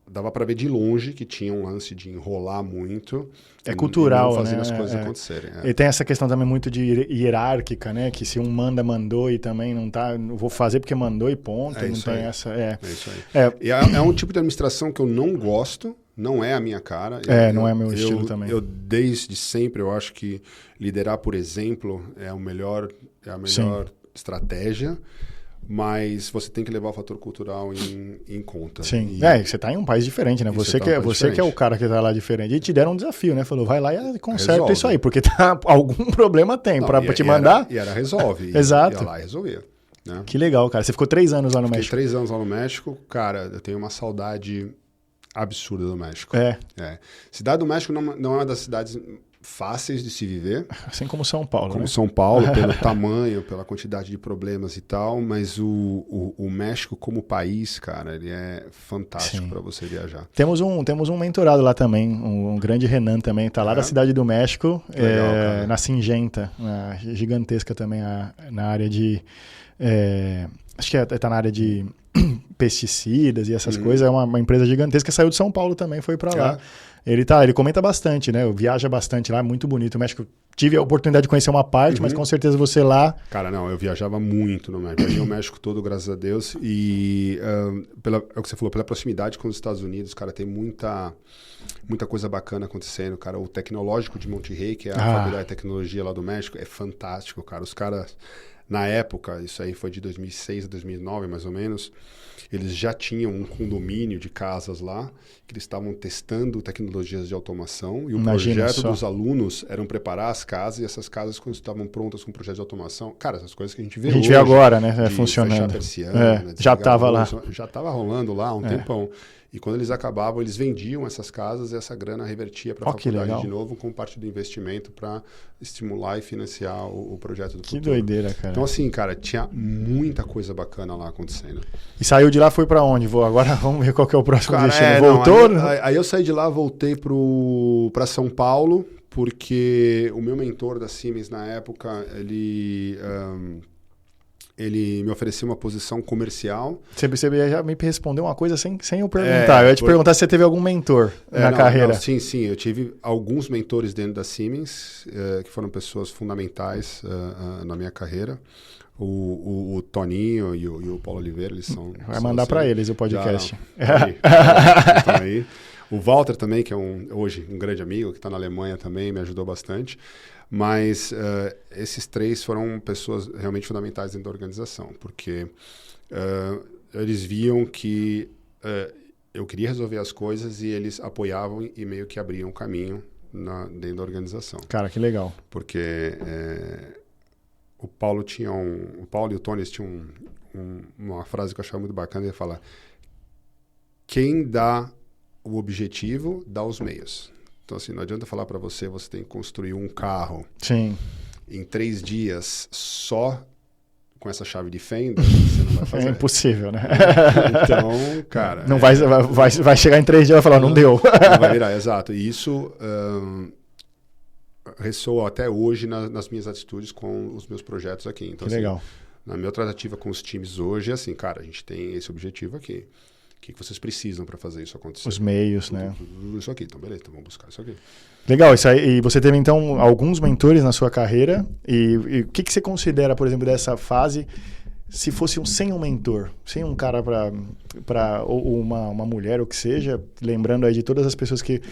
Dava para ver de longe que tinha um lance de enrolar muito. É cultural, e não fazer né? as coisas acontecerem. E tem essa questão também muito de hierárquica, né? Que se um mandou e também não tá... Não vou fazer porque mandou e ponto. Não tem essa... É isso aí. E é um tipo de administração que eu não gosto. Não é a minha cara. Não é meu estilo também. Eu, desde sempre, eu acho que liderar por exemplo é a melhor estratégia. Mas você tem que levar o fator cultural em conta. Sim. Você está em um país diferente, né? Você que é o cara que está lá diferente. E te deram um desafio, né? Falou, vai lá e conserta isso aí, porque algum problema tem para te mandar. E era resolve. Exato. Ia lá e resolvia. Né? Que legal, cara. Você ficou 3 anos lá no México. Fiquei 3 anos lá no México. Cara, eu tenho uma saudade absurda do México. É. Cidade do México não é uma das cidades fáceis de se viver. Assim como São Paulo, Como né? São Paulo, pelo tamanho, pela quantidade de problemas e tal, mas o México como país, cara, ele é fantástico para você viajar. Temos um mentorado lá também, um grande Renan também, tá lá da cidade do México, Legal, na Singenta, gigantesca também na área de... acho que tá na área de pesticidas e essas coisas, é uma empresa gigantesca, saiu de São Paulo também, foi para lá. Ele comenta bastante, né? Viaja bastante lá, é muito bonito. O México, tive a oportunidade de conhecer uma parte, mas com certeza você lá... Cara, não, eu viajava muito no México. Viajei o México todo, graças a Deus. E é o que você falou, pela proximidade com os Estados Unidos, cara, tem muita coisa bacana acontecendo, cara. O tecnológico de Monterrey, que é a faculdade de tecnologia lá do México, é fantástico, cara. Os caras, na época, isso aí foi de 2006 a 2009, mais ou menos, eles já tinham um condomínio de casas lá, que eles estavam testando tecnologias de automação, e o projeto dos alunos era preparar as casas, e essas casas, quando estavam prontas com projetos de automação, cara, essas coisas que a gente vê hoje... A gente vê agora, né? Funcionando. Fechar persiana, já estava lá. Já estava rolando lá há um tempão. E quando eles acabavam, eles vendiam essas casas e essa grana revertia para a faculdade de novo com parte do investimento para estimular e financiar o projeto do futuro. Que doideira, cara. Então, assim, cara, tinha muita coisa bacana lá acontecendo. E saiu de lá, foi para onde? Agora vamos ver qual que é o próximo destino. Voltou? Aí eu saí de lá, voltei para São Paulo, porque o meu mentor da Siemens na época, ele me ofereceu uma posição comercial. Você já me respondeu uma coisa sem eu perguntar. Eu ia te perguntar se você teve algum mentor na carreira. Sim. Eu tive alguns mentores dentro da Siemens, que foram pessoas fundamentais na minha carreira. O Toninho e o Paulo Oliveira, eles são... Vai mandar para eles o podcast. Estão aí. O Walter também, que é hoje um grande amigo, que está na Alemanha também, me ajudou bastante. Mas esses três foram pessoas realmente fundamentais dentro da organização, porque eles viam que eu queria resolver as coisas e eles apoiavam e meio que abriam o caminho dentro da organização. Cara, que legal. Porque o Paulo e o Tony tinham uma frase que eu achava muito bacana, ele ia falar: quem dá o objetivo, dá os meios. Então, assim, não adianta falar para você tem que construir um carro em 3 dias só com essa chave de fenda, você não vai fazer. É impossível, né? Então, cara... Não vai chegar em 3 dias e vai falar, não deu. Não vai virar, exato. E isso ressoa até hoje nas minhas atitudes com os meus projetos aqui. Então, que legal. Assim, na minha tratativa com os times hoje, é assim, cara, a gente tem esse objetivo aqui. O que vocês precisam para fazer isso acontecer? Os meios, né? Tudo isso aqui. Então, beleza, então vamos buscar isso aqui. Legal, isso aí. E você teve, então, alguns mentores na sua carreira. E o que você considera, por exemplo, dessa fase, se fosse sem um mentor, sem um cara ou uma mulher, ou que seja, lembrando aí de todas as pessoas que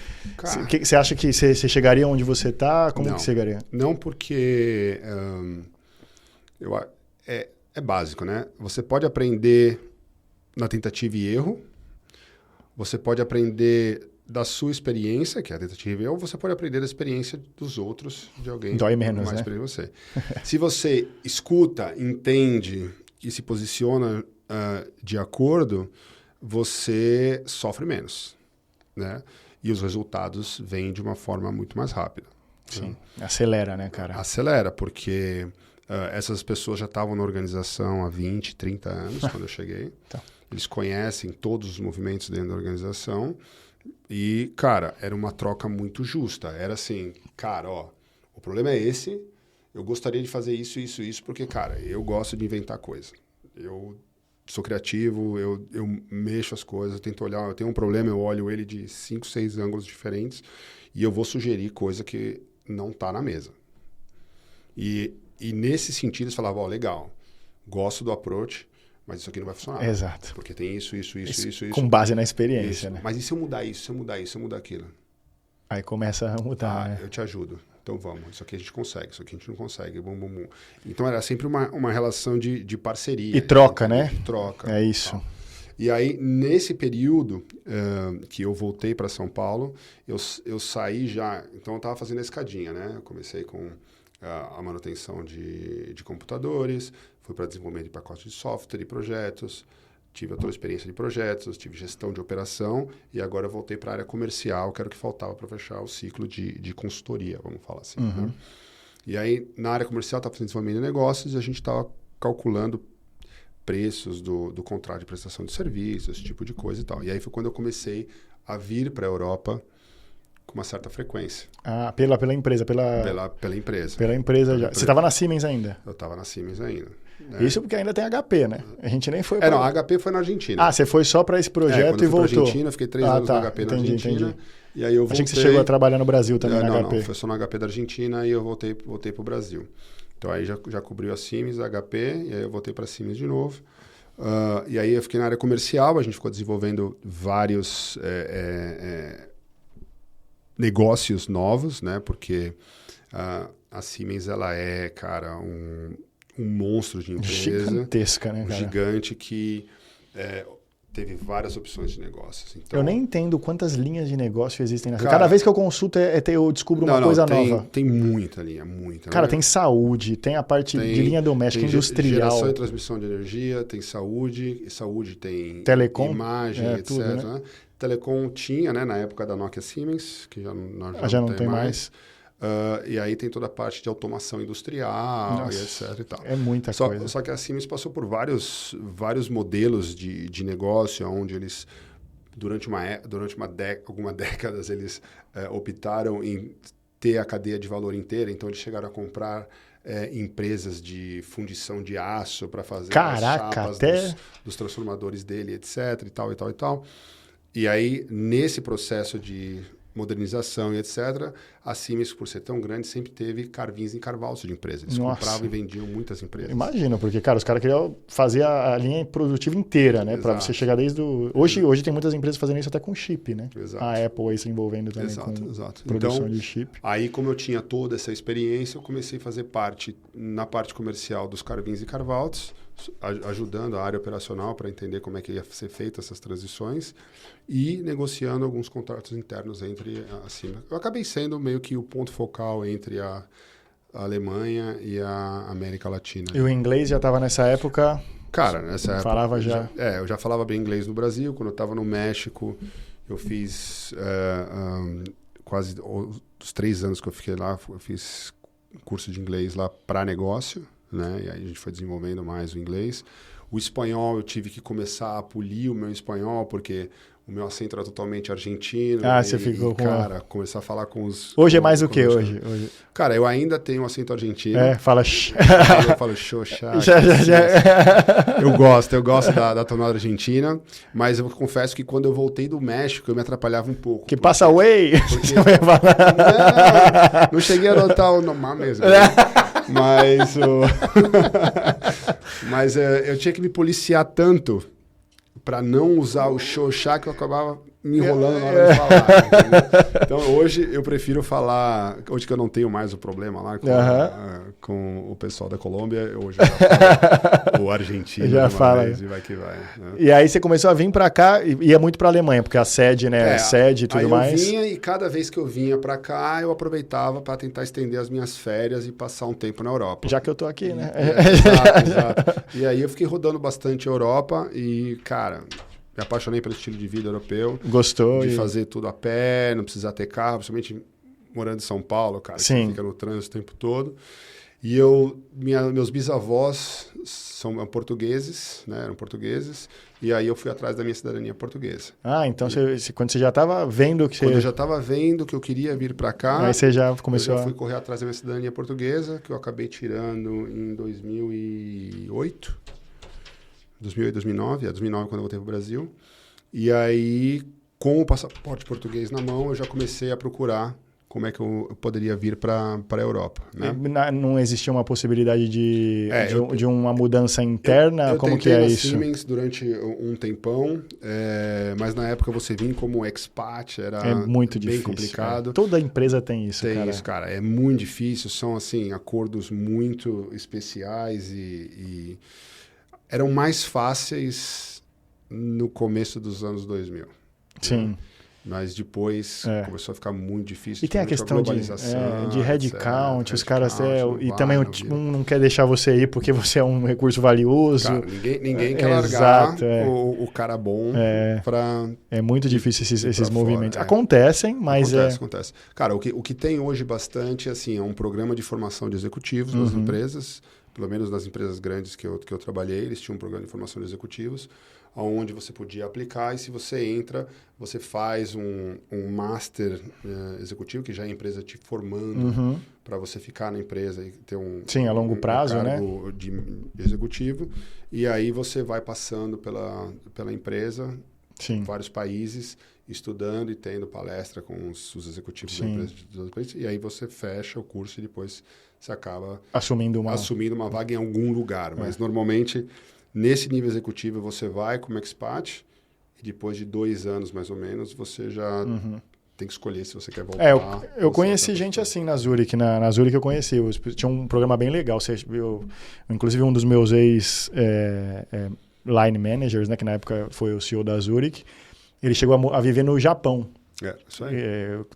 você acha que você chegaria onde você está? Como que chegaria? Não, porque é básico, né? Você pode aprender na tentativa e erro, você pode aprender da sua experiência, que é a tentativa e erro, ou você pode aprender da experiência dos outros, de alguém dói menos, mais né? experiente que você. Se você escuta, entende e se posiciona de acordo, você sofre menos, né? E os resultados vêm de uma forma muito mais rápida. Sim, acelera, né, cara? Acelera, porque essas pessoas já estavam na organização há 20, 30 anos, quando eu cheguei. Tá. Eles conhecem todos os movimentos dentro da organização e, cara, era uma troca muito justa. Era assim, cara, o problema é esse, eu gostaria de fazer isso, porque, cara, eu gosto de inventar coisa. Eu sou criativo, eu mexo as coisas, eu tento olhar, eu tenho um problema, eu olho ele de 5, 6 ângulos diferentes e eu vou sugerir coisa que não está na mesa. E nesse sentido, eles falavam, legal, gosto do approach, mas isso aqui não vai funcionar. Exato. Porque tem isso. Com base na experiência, isso. né? Mas e se eu mudar isso, se eu mudar aquilo? Aí começa a mudar, né? Eu te ajudo. Então vamos. Isso aqui a gente consegue, isso aqui a gente não consegue. Bum, bum, bum. Então era sempre uma relação de parceria. E troca, né? De troca. É isso. Tal. E aí, nesse período que eu voltei para São Paulo, eu saí já... Então eu estava fazendo a escadinha, né? Eu comecei com a manutenção de computadores, fui para desenvolvimento de pacotes de software e projetos, tive toda a experiência de projetos, tive gestão de operação e agora eu voltei para a área comercial, que era o que faltava para fechar o ciclo de consultoria, vamos falar assim. Né? E aí, na área comercial, estava fazendo desenvolvimento de negócios e a gente estava calculando preços do contrato de prestação de serviços, esse tipo de coisa e tal. E aí foi quando eu comecei a vir para a Europa com uma certa frequência. Ah, pela empresa, Pela empresa. Pela empresa já. Você estava na Siemens ainda? Eu estava na Siemens ainda. Isso porque ainda tem HP, né? A gente nem foi não, a HP foi na Argentina. Ah, você foi só para esse projeto e voltou. Pra Argentina, fiquei 3 anos na HP na Argentina. E aí eu voltei. Achei que você chegou a trabalhar no Brasil também na HP. Não, foi só na HP da Argentina e eu voltei pro Brasil. Então aí já cobriu a Siemens, a HP, e aí eu voltei para a Siemens de novo. E aí eu fiquei na área comercial, a gente ficou desenvolvendo vários negócios novos, né? Porque a Siemens, ela é, cara, um monstro de empresa. Gigantesca, né, cara? Gigante que teve várias opções de negócios. Então, eu nem entendo quantas linhas de negócio existem nessa. Cada vez que eu consulto, eu descubro uma coisa nova. Tem muita linha, muita. Cara, tem saúde, tem a parte de linha doméstica, industrial. Geração e transmissão de energia, tem saúde, e saúde tem telecom, imagem, etc. Tudo, né? Telecom tinha, né, na época da Nokia Siemens, que já não tem mais. E aí tem toda a parte de automação industrial, e etc. E tal. É muita coisa. Só que a Siemens passou por vários modelos de negócio, onde eles, durante algumas décadas, eles optaram em ter a cadeia de valor inteira. Então, eles chegaram a comprar empresas de fundição de aço para fazer as chapas dos transformadores dele, etc. E tal, e tal, e tal. E aí, nesse processo de modernização e etc., a Siemens, por ser tão grande, sempre teve carvins em carvalho de empresas. Eles compravam e vendiam muitas empresas. Imagina, porque, cara, os caras queriam fazer a linha produtiva inteira, né? Para você chegar desde o... Hoje tem muitas empresas fazendo isso até com chip, né? Exato. A Apple aí se envolvendo também com produção então, de chip. Aí, como eu tinha toda essa experiência, eu comecei a fazer parte, na parte comercial dos carvins e carvalhos, ajudando a área operacional para entender como é que ia ser feita essas transições e negociando alguns contratos internos entre a Siemens. Eu acabei sendo meio que o ponto focal entre a Alemanha e a América Latina. E o inglês já estava nessa época? Cara, nessa época... Falava já? Eu já falava bem inglês no Brasil. Quando eu estava no México, eu fiz quase os 3 anos que eu fiquei lá, eu fiz curso de inglês lá para negócio. Né? E aí a gente foi desenvolvendo mais o inglês. O espanhol, eu tive que começar a polir o meu espanhol, porque o meu acento era totalmente argentino. Você ficou com... Cara, começar a falar com os... Hoje é mais o que hoje? Cara, eu ainda tenho um acento argentino. Fala... Eu falo xoxá. Eu gosto da tonada argentina, mas eu confesso que quando eu voltei do México, eu me atrapalhava um pouco. Que passa away! Não cheguei a adotar o nomar mesmo. Mas eu tinha que me policiar tanto para não usar o xoxá que eu acabava me enrolando na hora de falar. Então, hoje eu prefiro falar... Hoje que eu não tenho mais o problema lá com o pessoal da Colômbia, hoje eu já falo o argentino já fala. Vez, e vai que vai. Né? E aí você começou a vir para cá e ia muito para a Alemanha, porque a sede, né? Sede e tudo mais. Eu vinha e cada vez que eu vinha para cá, eu aproveitava para tentar estender as minhas férias e passar um tempo na Europa. Já que eu tô aqui, né? Exato. E aí eu fiquei rodando bastante a Europa e, cara... Me apaixonei pelo estilo de vida europeu. Gostou? De fazer tudo a pé, não precisar ter carro, principalmente morando em São Paulo, cara. Sim. Que fica no trânsito o tempo todo. E meus bisavós são portugueses, né? Eram portugueses. E aí eu fui atrás da minha cidadania portuguesa. Então quando você já estava vendo que Quando eu já estava vendo que eu queria vir para cá... Aí você já começou eu fui correr atrás da minha cidadania portuguesa, que eu acabei tirando em 2008. 2008, 2009, 2009 quando eu voltei para o Brasil. E aí, com o passaporte português na mão, eu já comecei a procurar como é que eu poderia vir para a Europa. Né? Não existia uma possibilidade de uma mudança interna? Como que é isso? Eu tentei na Siemens durante um tempão, mas na época você vir como expat era muito bem difícil, complicado. Toda empresa tem isso, cara. Tem isso, cara. É muito difícil. São, assim, acordos muito especiais e eram mais fáceis no começo dos anos 2000. Sim. Né? Mas depois começou a ficar muito difícil. E tem a questão de headcount, os caras... e também um não quer deixar você ir porque você é um recurso valioso. Cara, ninguém quer largar o cara bom para... É muito difícil esses movimentos. Acontecem, mas Acontece. Cara, o que tem hoje bastante assim, é um programa de formação de executivos nas empresas, pelo menos nas empresas grandes que eu trabalhei, eles tinham um programa de formação de executivos, onde você podia aplicar, e se você entra, você faz um master executivo, que já é a empresa te formando para você ficar na empresa e ter a longo prazo, cargo de executivo, e aí você vai passando pela empresa, em vários países, estudando e tendo palestra com os executivos da empresa de todos os países, e aí você fecha o curso e depois você acaba assumindo uma vaga em algum lugar, mas normalmente... Nesse nível executivo, você vai como expat e depois de 2 anos, mais ou menos, você já tem que escolher se você quer voltar. Eu conheci gente assim na Zurich. Na Zurich eu conheci. Tinha um programa bem legal. Inclusive, um dos meus ex-line managers, né, que na época foi o CEO da Zurich, ele chegou a viver no Japão. Isso aí.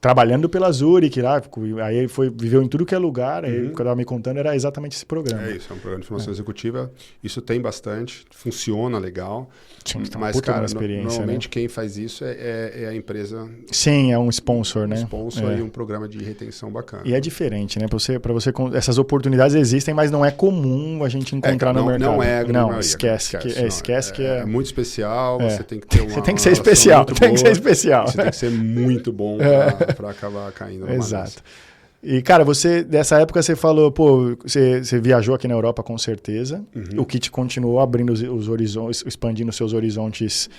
Trabalhando pela Zurich lá, aí ele viveu em tudo que é lugar, aí o que eu estava me contando era exatamente esse programa. É isso, é um programa de formação executiva, isso tem bastante, funciona legal, mas cara, normalmente quem faz isso é a empresa... Sim, é um sponsor, né? Um sponsor e um programa de retenção bacana. E é diferente, né? Para você, essas oportunidades existem, mas não é comum a gente encontrar no mercado. Não é a grande maioria. Esquece que é muito especial, você tem que ter uma Você tem que ser especial, Você tem que ser muito bom para acabar caindo numa Exato. E, cara, dessa época você falou, você viajou aqui na Europa com certeza, o que te continuou abrindo os horizontes, expandindo seus horizontes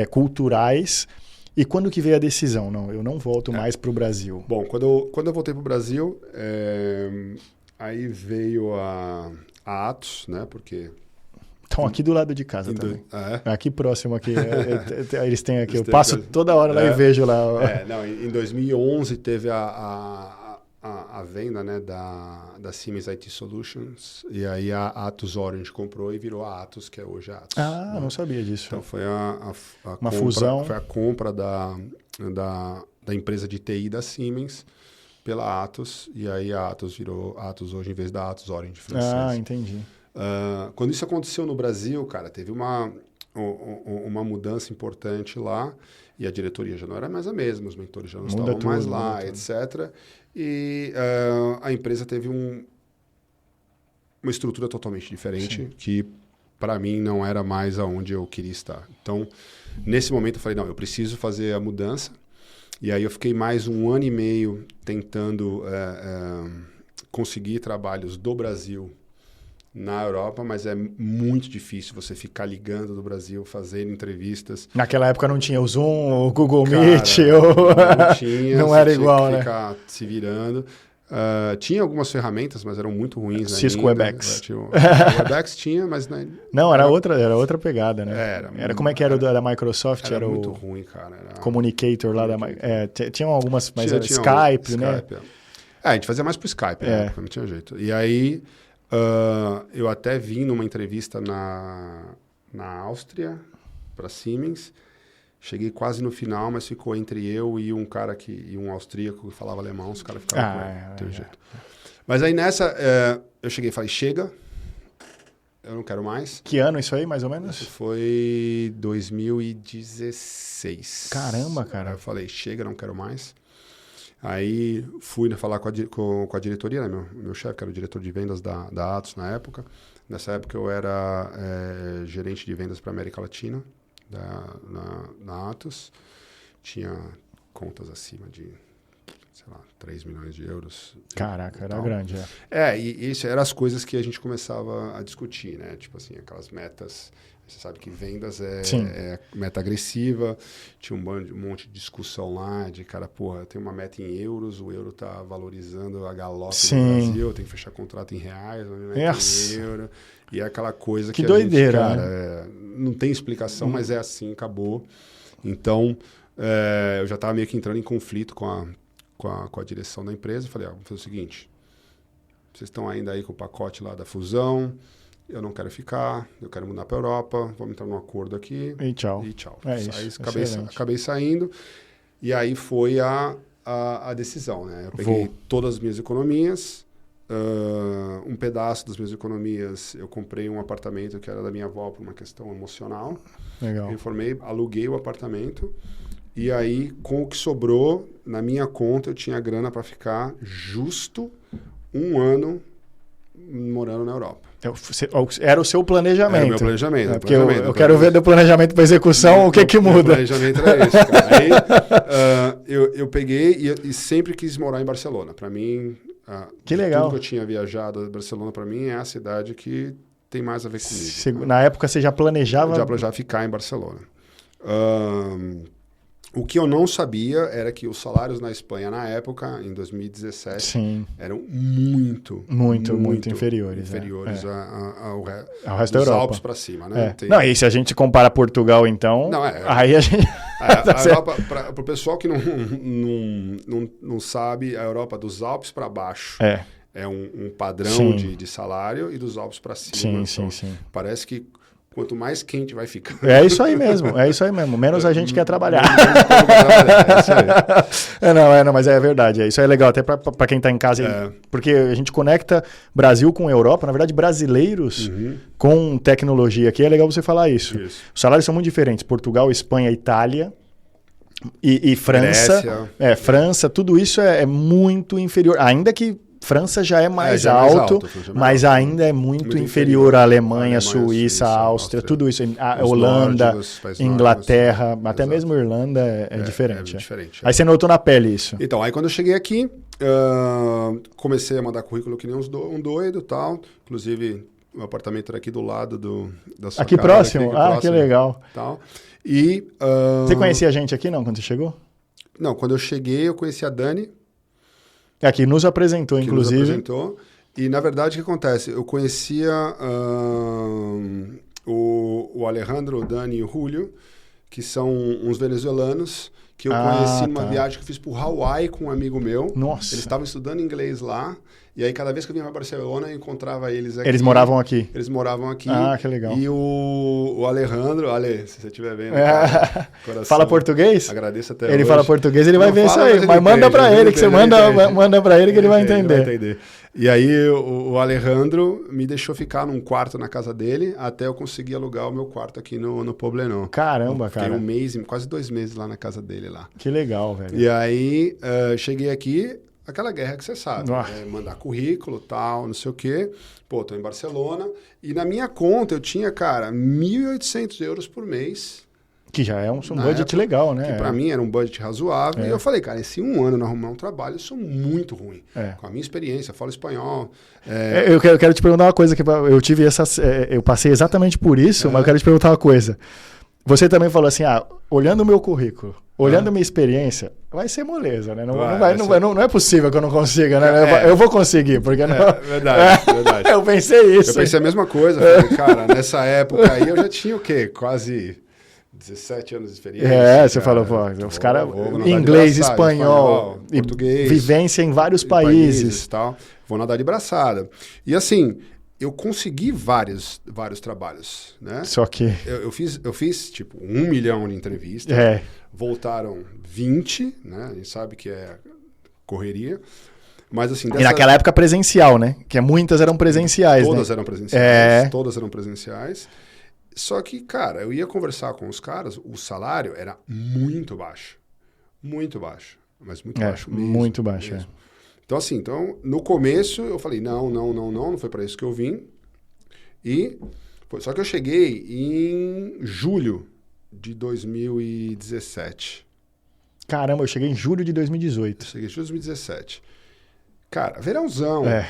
culturais. E quando que veio a decisão? Não, eu não volto mais para o Brasil. Bom, quando eu voltei para o Brasil, aí veio a Atos, né, porque... Estão aqui do lado de casa também. Aqui próximo, aqui. Eles têm aqui. Eu passo toda hora lá e vejo lá. Em 2011 teve a venda, né, da Siemens IT Solutions. E aí a Atos Orange comprou e virou a Atos, que é hoje a Atos. Não sabia disso. Então foi uma fusão. Foi a compra da empresa de TI da Siemens pela Atos. E aí a Atos virou a Atos hoje em vez da Atos Orange francesa. Entendi. Quando isso aconteceu no Brasil, cara, teve uma mudança importante lá e a diretoria já não era mais a mesma, os mentores já não estavam mais lá, etc. E a empresa teve uma estrutura totalmente diferente, que para mim não era mais aonde eu queria estar. Então, nesse momento eu falei, não, eu preciso fazer a mudança. E aí eu fiquei mais 1 ano e meio tentando conseguir trabalhos do Brasil na Europa, mas é muito difícil você ficar ligando do Brasil, fazendo entrevistas. Naquela época não tinha o Zoom, o Google Cara, Meet, não tinha, não era igual, né? Ficar se virando. Tinha algumas ferramentas, mas eram muito ruins. Cisco Webex. O Webex tinha, mas... Não, era outra pegada, né? Era como é que era o da Microsoft? Era muito ruim, cara. Communicator lá da Microsoft. Tinham algumas, mas era Skype, né? A gente fazia mais pro Skype, né? Não tinha jeito. E aí... eu até vim numa entrevista na Áustria, para Siemens. Cheguei quase no final, mas ficou entre eu e um cara e um austríaco que falava alemão. Os caras ficaram não tem jeito. Mas aí nessa, eu cheguei e falei, chega, eu não quero mais. Que ano isso aí, mais ou menos? Isso foi 2016. Caramba, cara. Aí eu falei, chega, não quero mais. Aí fui falar com a diretoria, né? Meu chefe, que era o diretor de vendas da Atos na época. Nessa época eu era gerente de vendas para a América Latina na Atos. Tinha contas acima de, sei lá, 3 milhões de euros. Caraca, era grande, e isso eram as coisas que a gente começava a discutir, né? Tipo assim, aquelas metas... Você sabe que vendas é meta agressiva. Tinha um monte de discussão lá de, cara, tem uma meta em euros, o euro tá valorizando a galope no Brasil, tem que fechar contrato em reais, em euro. E é aquela coisa que doideira, a gente, cara, não tem explicação, mas é assim, acabou. Então, eu já estava meio que entrando em conflito com a direção da empresa. Falei, vamos fazer o seguinte, vocês estão ainda aí com o pacote lá da fusão, eu não quero ficar, eu quero mudar para a Europa, vamos entrar num acordo aqui. E tchau. É isso. Acabei saindo. E aí foi a decisão, né? Eu peguei todas as minhas economias, um pedaço das minhas economias, eu comprei um apartamento que era da minha avó por uma questão emocional. Legal. Reformei, aluguei o apartamento. E aí, com o que sobrou, na minha conta, eu tinha grana para ficar justo 1 ano morando na Europa. Era o seu planejamento. Era o meu planejamento. Porque eu quero ver do planejamento para execução o que muda. O planejamento era esse, cara. Aí eu peguei e sempre quis morar em Barcelona. Para mim, que legal. Tudo que eu tinha viajado, Barcelona para mim é a cidade que tem mais a ver comigo. Na época você já planejava? Já planejava ficar em Barcelona. O que eu não sabia era que os salários na Espanha, na época, em 2017, Sim. eram muito inferiores ao resto da Europa. Dos Alpes para cima, né? Não, e se a gente compara Portugal, então, aí a gente... A Europa, para o pessoal que não sabe, a Europa dos Alpes para baixo é um padrão de salário e dos Alpes para cima. Sim. Parece que quanto mais quente vai ficando. É isso aí mesmo. Menos a gente quer trabalhar. É isso aí. Não, mas é verdade. Isso é legal, até para quem está em casa. Porque a gente conecta Brasil com Europa, na verdade, brasileiros com tecnologia aqui. É legal você falar isso. Os salários são muito diferentes. Portugal, Espanha, Itália e França. Grécia. França, tudo isso é muito inferior. Ainda que França já é mais alto, mas ainda é muito inferior à Alemanha, Suíça, Áustria, tudo isso. A Holanda, Inglaterra, até mesmo Irlanda é diferente. Aí você notou na pele isso. Então, aí quando eu cheguei aqui, comecei a mandar currículo que nem um doido e tal. Inclusive, o apartamento era aqui do lado da sua casa. Aqui próximo? Que legal. Tal. Você conhecia a gente aqui, não, quando você chegou? Não, quando eu cheguei, eu conheci a Dani. Que nos apresentou, inclusive. Nos apresentou. E, na verdade, o que acontece? Eu conhecia o Alejandro, o Dani e o Julio, que são uns venezuelanos, que eu conheci numa viagem que eu fiz para o Hawaii com um amigo meu. Nossa! Eles estavam estudando inglês lá. E aí, cada vez que eu vinha para Barcelona, eu encontrava eles aqui. Eles moravam aqui? Eles moravam aqui. Que legal. E o Alejandro, se você estiver vendo, coração, fala português? Agradeço até Ele hoje. Fala português, ele vai ver isso aí. Mas manda para ele, que você manda para ele que ele vai entender. E aí, o Alejandro me deixou ficar num quarto na casa dele, até eu conseguir alugar o meu quarto aqui no Poblenou. Caramba, cara. Fiquei 1 mês, quase 2 meses lá na casa dele lá. Que legal, velho. E aí, cheguei aqui... Aquela guerra que você sabe, mandar currículo, tal, não sei o quê. Pô, tô em Barcelona. E na minha conta eu tinha, cara, 1.800 euros por mês. Que já é um budget legal, né? Que pra mim era um budget razoável. E eu falei, cara, esse 1 ano não arrumar um trabalho, eu sou muito ruim. Com a minha experiência, eu falo espanhol. Eu quero te perguntar uma coisa, que eu tive eu passei exatamente por isso, mas eu quero te perguntar uma coisa. Você também falou assim, olhando o meu currículo, olhando a minha experiência, vai ser moleza, né? Não é possível que eu não consiga, né? Eu vou conseguir, porque não... Verdade. Eu pensei isso. Eu pensei a mesma coisa. Falei, cara, nessa época aí eu já tinha o quê? Quase 17 anos de experiência. Você falou, os caras... Inglês, espanhol, português. Vivência em vários países. Tal. Vou nadar de braçada. E assim... Eu consegui vários trabalhos, né? Só que... Eu fiz tipo 1 milhão de entrevistas. Voltaram 20, né? A gente sabe que é correria. Mas assim... E naquela época presencial, né? Que muitas eram presenciais, Todas eram presenciais. Todas eram presenciais. Só que, cara, eu ia conversar com os caras, o salário era muito baixo. Muito baixo. Mas muito baixo mesmo. Muito baixo, mesmo. Então, assim, no começo eu falei, não foi para isso que eu vim. Só que eu cheguei em julho de 2017. Caramba, eu cheguei em julho de 2018. Eu cheguei em julho de 2017. Cara, verãozão. É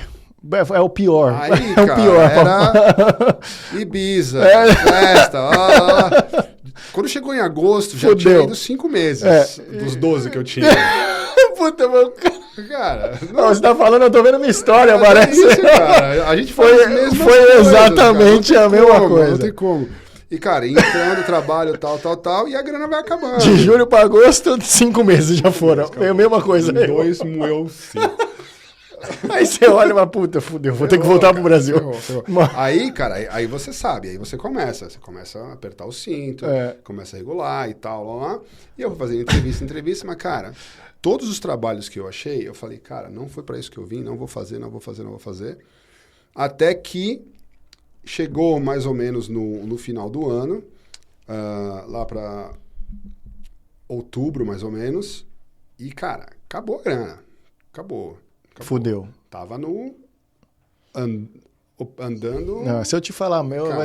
o pior. Aí, cara, o pior. Era Ibiza, festa, Quando chegou em agosto, já tinha ido 5 meses dos 12 que eu tinha. Puta, meu... Cara, você tá falando, eu tô vendo minha história, parece. Isso, cara. A gente foi exatamente a mesma coisa. Não tem como. E, cara, entrando, trabalho, tal, e a grana vai acabando. De julho para agosto, 5 meses já foram. É a mesma coisa. 2 moeu 5. Aí você olha e fala, puta, fudeu, vou ter que voltar pro Brasil. Ferrou. Aí, cara, aí você sabe, aí você começa a apertar o cinto, começa a regular e tal, lá. E eu vou fazer entrevista, mas, cara, todos os trabalhos que eu achei, eu falei, cara, não foi pra isso que eu vim, não vou fazer. Até que chegou mais ou menos no final do ano, lá pra outubro, mais ou menos, e, cara, acabou a grana. Acabou. Fudeu. Tava andando... Não, se eu te falar,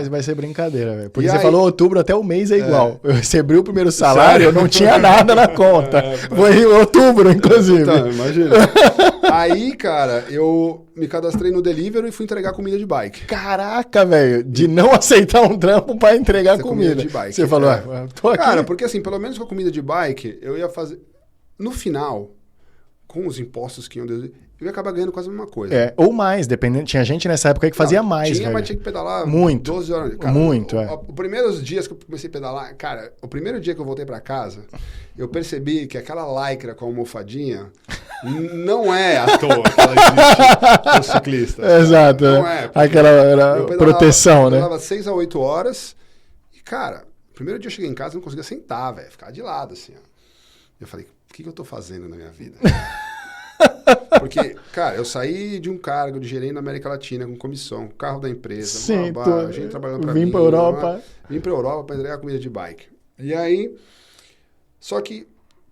vai ser brincadeira, velho. Porque E você aí? falou outubro, até o mês é igual. Eu recebi o primeiro salário, eu não tinha nada na conta. Foi em outubro, inclusive. Então, imagina. Aí, cara, eu me cadastrei no Deliveroo e fui entregar comida de bike. Caraca, velho, de não aceitar um trampo pra entregar comida. De bike. Você falou, tô aqui. Cara, porque assim, pelo menos com a comida de bike, eu ia fazer... No final, com os impostos que iam... Eu ia acabar ganhando quase a mesma coisa. Ou mais, dependendo. Tinha gente nessa época aí que fazia mais, velho. Mas tinha que pedalar muito, 12 horas. Cara, os primeiros dias que eu comecei a pedalar, cara, o primeiro dia que eu voltei pra casa, eu percebi que aquela lycra com a almofadinha não é à toa que ela existe pro ciclista. Exato. Não é. Aquela era proteção, né? Eu pedalava 6 a 8 horas e, cara, o primeiro dia eu cheguei em casa e não conseguia sentar, velho. Ficava de lado, assim, ó. Eu falei, o que eu tô fazendo na minha vida? Porque, cara, eu saí de um cargo de gerente na América Latina com comissão, com carro da empresa, sim, a gente trabalhando pra mim. Vim pra Europa. Vim pra Europa pra entregar comida de bike. E aí, só que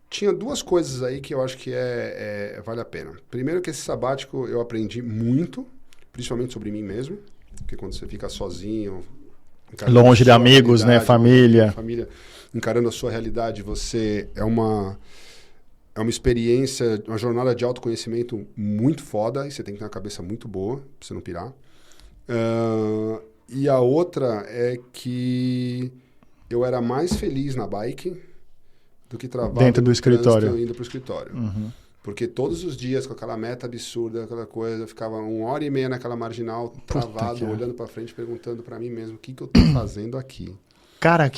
tinha duas coisas aí que eu acho que vale a pena. Primeiro que esse sabático eu aprendi muito, principalmente sobre mim mesmo, porque quando você fica sozinho... Longe de amigos, né? Família, encarando a sua realidade, você é uma experiência, uma jornada de autoconhecimento muito foda, e você tem que ter uma cabeça muito boa, pra você não pirar. E a outra é que eu era mais feliz na bike do que trabalho dentro do escritório. Indo pro escritório. Uhum. Porque todos os dias, com aquela meta absurda, aquela coisa, eu ficava 1h30 naquela marginal, travado, olhando pra frente, perguntando pra mim mesmo, o que eu tô fazendo aqui? Cara,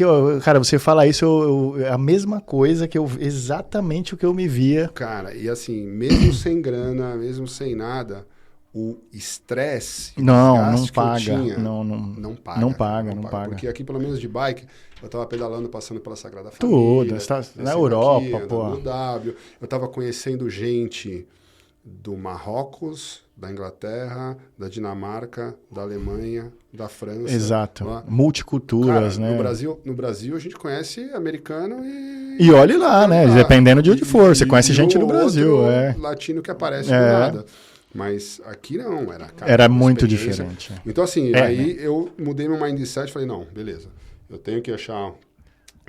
você fala isso, é a mesma coisa exatamente o que eu me via. Cara, e assim, mesmo sem grana, mesmo sem nada, o estresse não paga. Tinha, não paga. Porque aqui, pelo menos de bike, eu tava pedalando, passando pela Sagrada Tudo, Família. você tá na Europa, pô. No W. Eu tava conhecendo gente do Marrocos, da Inglaterra, da Dinamarca, da Alemanha, da França. Exato. Multiculturas, cara, né? No Brasil a gente conhece americano e olhe lá, né? Dependendo de onde for. Você conhece gente do Brasil. Latino que aparece do nada. Mas aqui não, era muito diferente. Então, assim, aí eu mudei meu mindset e falei, não, beleza. Eu tenho que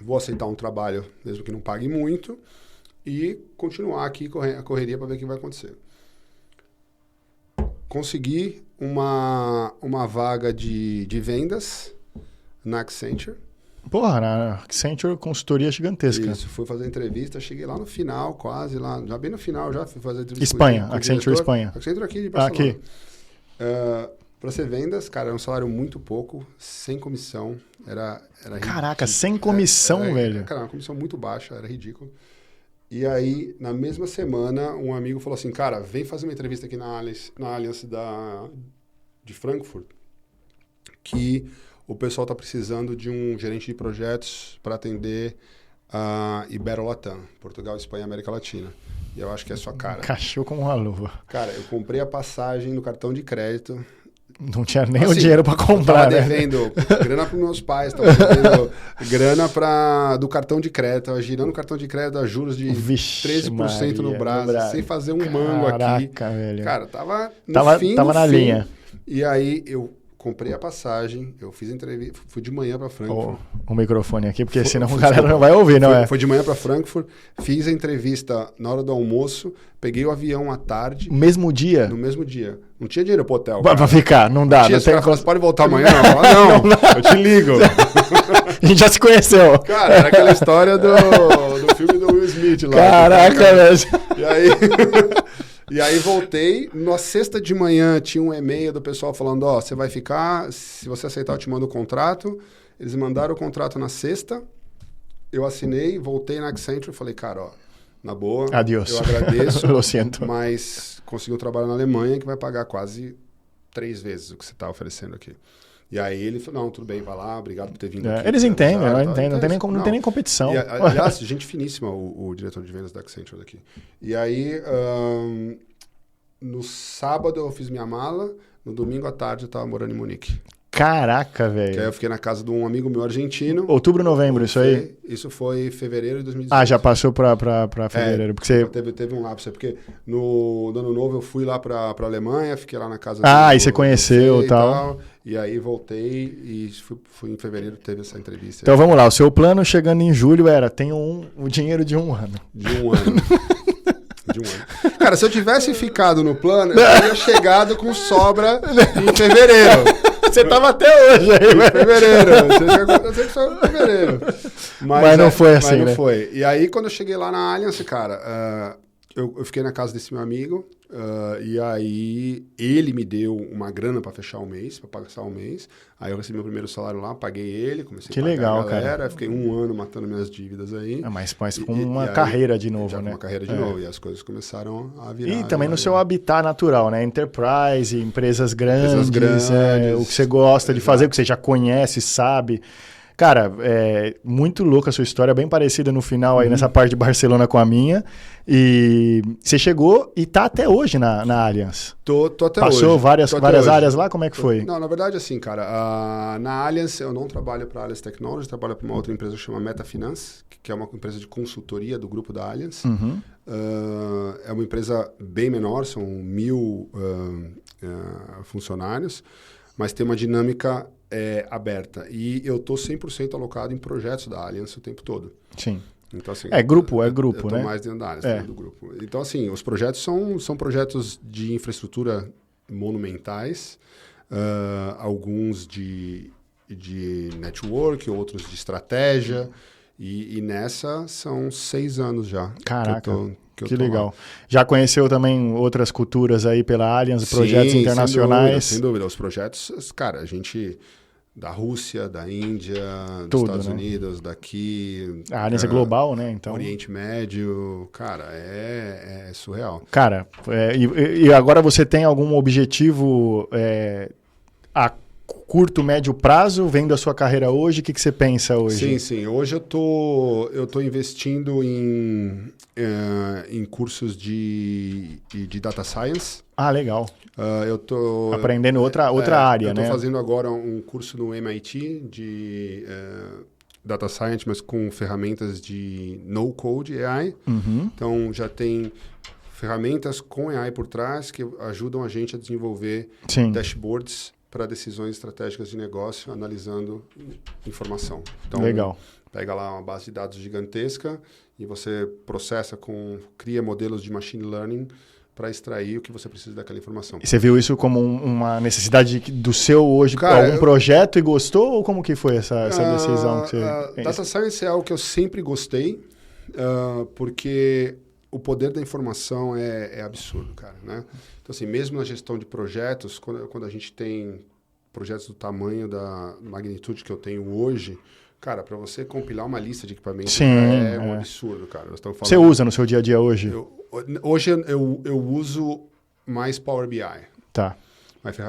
vou aceitar um trabalho, mesmo que não pague muito, e continuar aqui a correria para ver o que vai acontecer. Consegui uma vaga de vendas na Accenture. Porra, na Accenture, consultoria gigantesca. Isso, fui fazer entrevista, cheguei lá no final, quase lá, já bem no final, já fui fazer entrevista. Espanha, Accenture Espanha. Accenture aqui de Barcelona. Aqui. Para ser vendas, cara, era um salário muito pouco, sem comissão, era Caraca, sem comissão, velho. Cara, uma comissão muito baixa, era ridículo. E aí, na mesma semana, um amigo falou assim, cara, vem fazer uma entrevista aqui na Allianz de Frankfurt, que o pessoal está precisando de um gerente de projetos para atender a Ibero-Latam, Portugal, Espanha e América Latina. E eu acho que é a sua cara. Encaixou como uma luva. Cara, eu comprei a passagem no cartão de crédito. Não tinha nem o dinheiro para comprar, né? Tava devendo grana para meus pais, tava devendo grana do cartão de crédito, tava girando o cartão de crédito a juros de 13% no Brasil, sem fazer um mango aqui. Caraca, velho. Cara, tava na linha. E aí eu comprei a passagem, eu fiz a entrevista, fui de manhã para Frankfurt. O microfone aqui, porque senão a galera não vai ouvir, não é? Foi de manhã para Frankfurt, fiz a entrevista na hora do almoço, peguei o avião à tarde. No mesmo dia? No mesmo dia. Não tinha dinheiro pro hotel. Pra ficar, não dá. Não tem... Você pode voltar amanhã? Não, eu te ligo. A gente já se conheceu. Cara, era aquela história do filme do Will Smith lá. Caraca, velho. E aí voltei, na sexta de manhã tinha um e-mail do pessoal falando, você vai ficar, se você aceitar eu te mando o contrato. Eles mandaram o contrato na sexta, eu assinei, voltei na Accenture e falei, cara, na boa. Adiós. Eu agradeço, Lo siento. mas consegui um trabalho na Alemanha que vai pagar quase 3 vezes o que você está oferecendo aqui. E aí ele falou, não, tudo bem, vai lá, obrigado por ter vindo aqui. Eles entendem, não tem nem competição. E, aliás, gente finíssima, o diretor de vendas da Accenture daqui. E aí, no sábado eu fiz minha mala, no domingo à tarde eu estava morando em Munique. Caraca, Que aí velho. eu fiquei na casa de um amigo meu argentino. Outubro, novembro, isso aí? Isso foi fevereiro de 2018. Ah, já passou pra fevereiro. Porque você... Teve um lapso, porque no ano novo eu fui lá pra Alemanha, fiquei lá na casa e você conheceu e tal. E aí voltei e fui em fevereiro, teve essa entrevista. Então vamos lá, o seu plano chegando em julho era, tenho o dinheiro de 1 ano. De 1 ano. De 1 ano. Cara, se eu tivesse ficado no plano, eu teria chegado com sobra em fevereiro. Você tava até hoje aí, velho. Em fevereiro. Eu sei que só em fevereiro. Mas não foi assim, mas não né? foi. E aí, quando eu cheguei lá na Allianz, cara, eu fiquei na casa desse meu amigo, e aí ele me deu uma grana para fechar o mês, para passar o mês. Aí eu recebi meu primeiro salário lá, paguei ele, comecei a pagar legal, a galera. cara. Fiquei 1 ano matando minhas dívidas aí. Mas com uma carreira de novo, já né? Com uma carreira de novo, e as coisas começaram a virar. E também no seu habitat natural, né? Enterprise, empresas grandes, o que você gosta de fazer, o que você já conhece, sabe. Cara, muito louca a sua história, bem parecida no final aí nessa parte de Barcelona com a minha. E você chegou e tá até hoje na Allianz. Tô até Passou hoje. várias áreas lá? Como é que foi? Não, na verdade, assim, cara, na Allianz eu não trabalho para a Allianz Technology, trabalho para uma outra empresa que chama Metafinance, que é uma empresa de consultoria do grupo da Allianz. Uhum. É uma empresa bem menor, são 1.000 funcionários, mas tem uma dinâmica aberta. E eu estou 100% alocado em projetos da Allianz o tempo todo. Sim. Então, assim, grupo, eu né? Estou mais dentro da área, do grupo. Então, assim, os projetos são projetos de infraestrutura monumentais, alguns de network, outros de estratégia, e nessa são 6 anos já. Caraca, que legal. Lá. Já conheceu também outras culturas aí pela Allianz, projetos internacionais? Sem dúvida. Os projetos, cara, a gente... Da Rússia, da Índia, dos Estados Unidos, daqui... A Allianz é global, né? Então... Oriente Médio, cara, é surreal. Cara, e agora você tem algum objetivo a curto, médio prazo, vendo a sua carreira hoje? O que você pensa hoje? Sim. Hoje eu tô investindo em cursos de Data Science. Ah, legal. Eu tô... Aprendendo outra área, né? Eu tô fazendo agora um curso no MIT de Data Science, mas com ferramentas de no-code AI. Uhum. Então, já tem ferramentas com AI por trás que ajudam a gente a desenvolver dashboards para decisões estratégicas de negócio, analisando informação. Então, legal. Pega lá uma base de dados gigantesca e você cria modelos de machine learning para extrair o que você precisa daquela informação. E você viu isso como uma necessidade do seu hoje, algum projeto e gostou? Ou como que foi essa decisão que você... Data Science é algo que eu sempre gostei, porque o poder da informação é absurdo, cara, né? Então, assim, mesmo na gestão de projetos, quando a gente tem projetos do tamanho da magnitude que eu tenho hoje, cara, para você compilar uma lista de equipamentos um absurdo, cara. Você usa no seu dia a dia hoje? Hoje eu uso mais Power BI. Tá.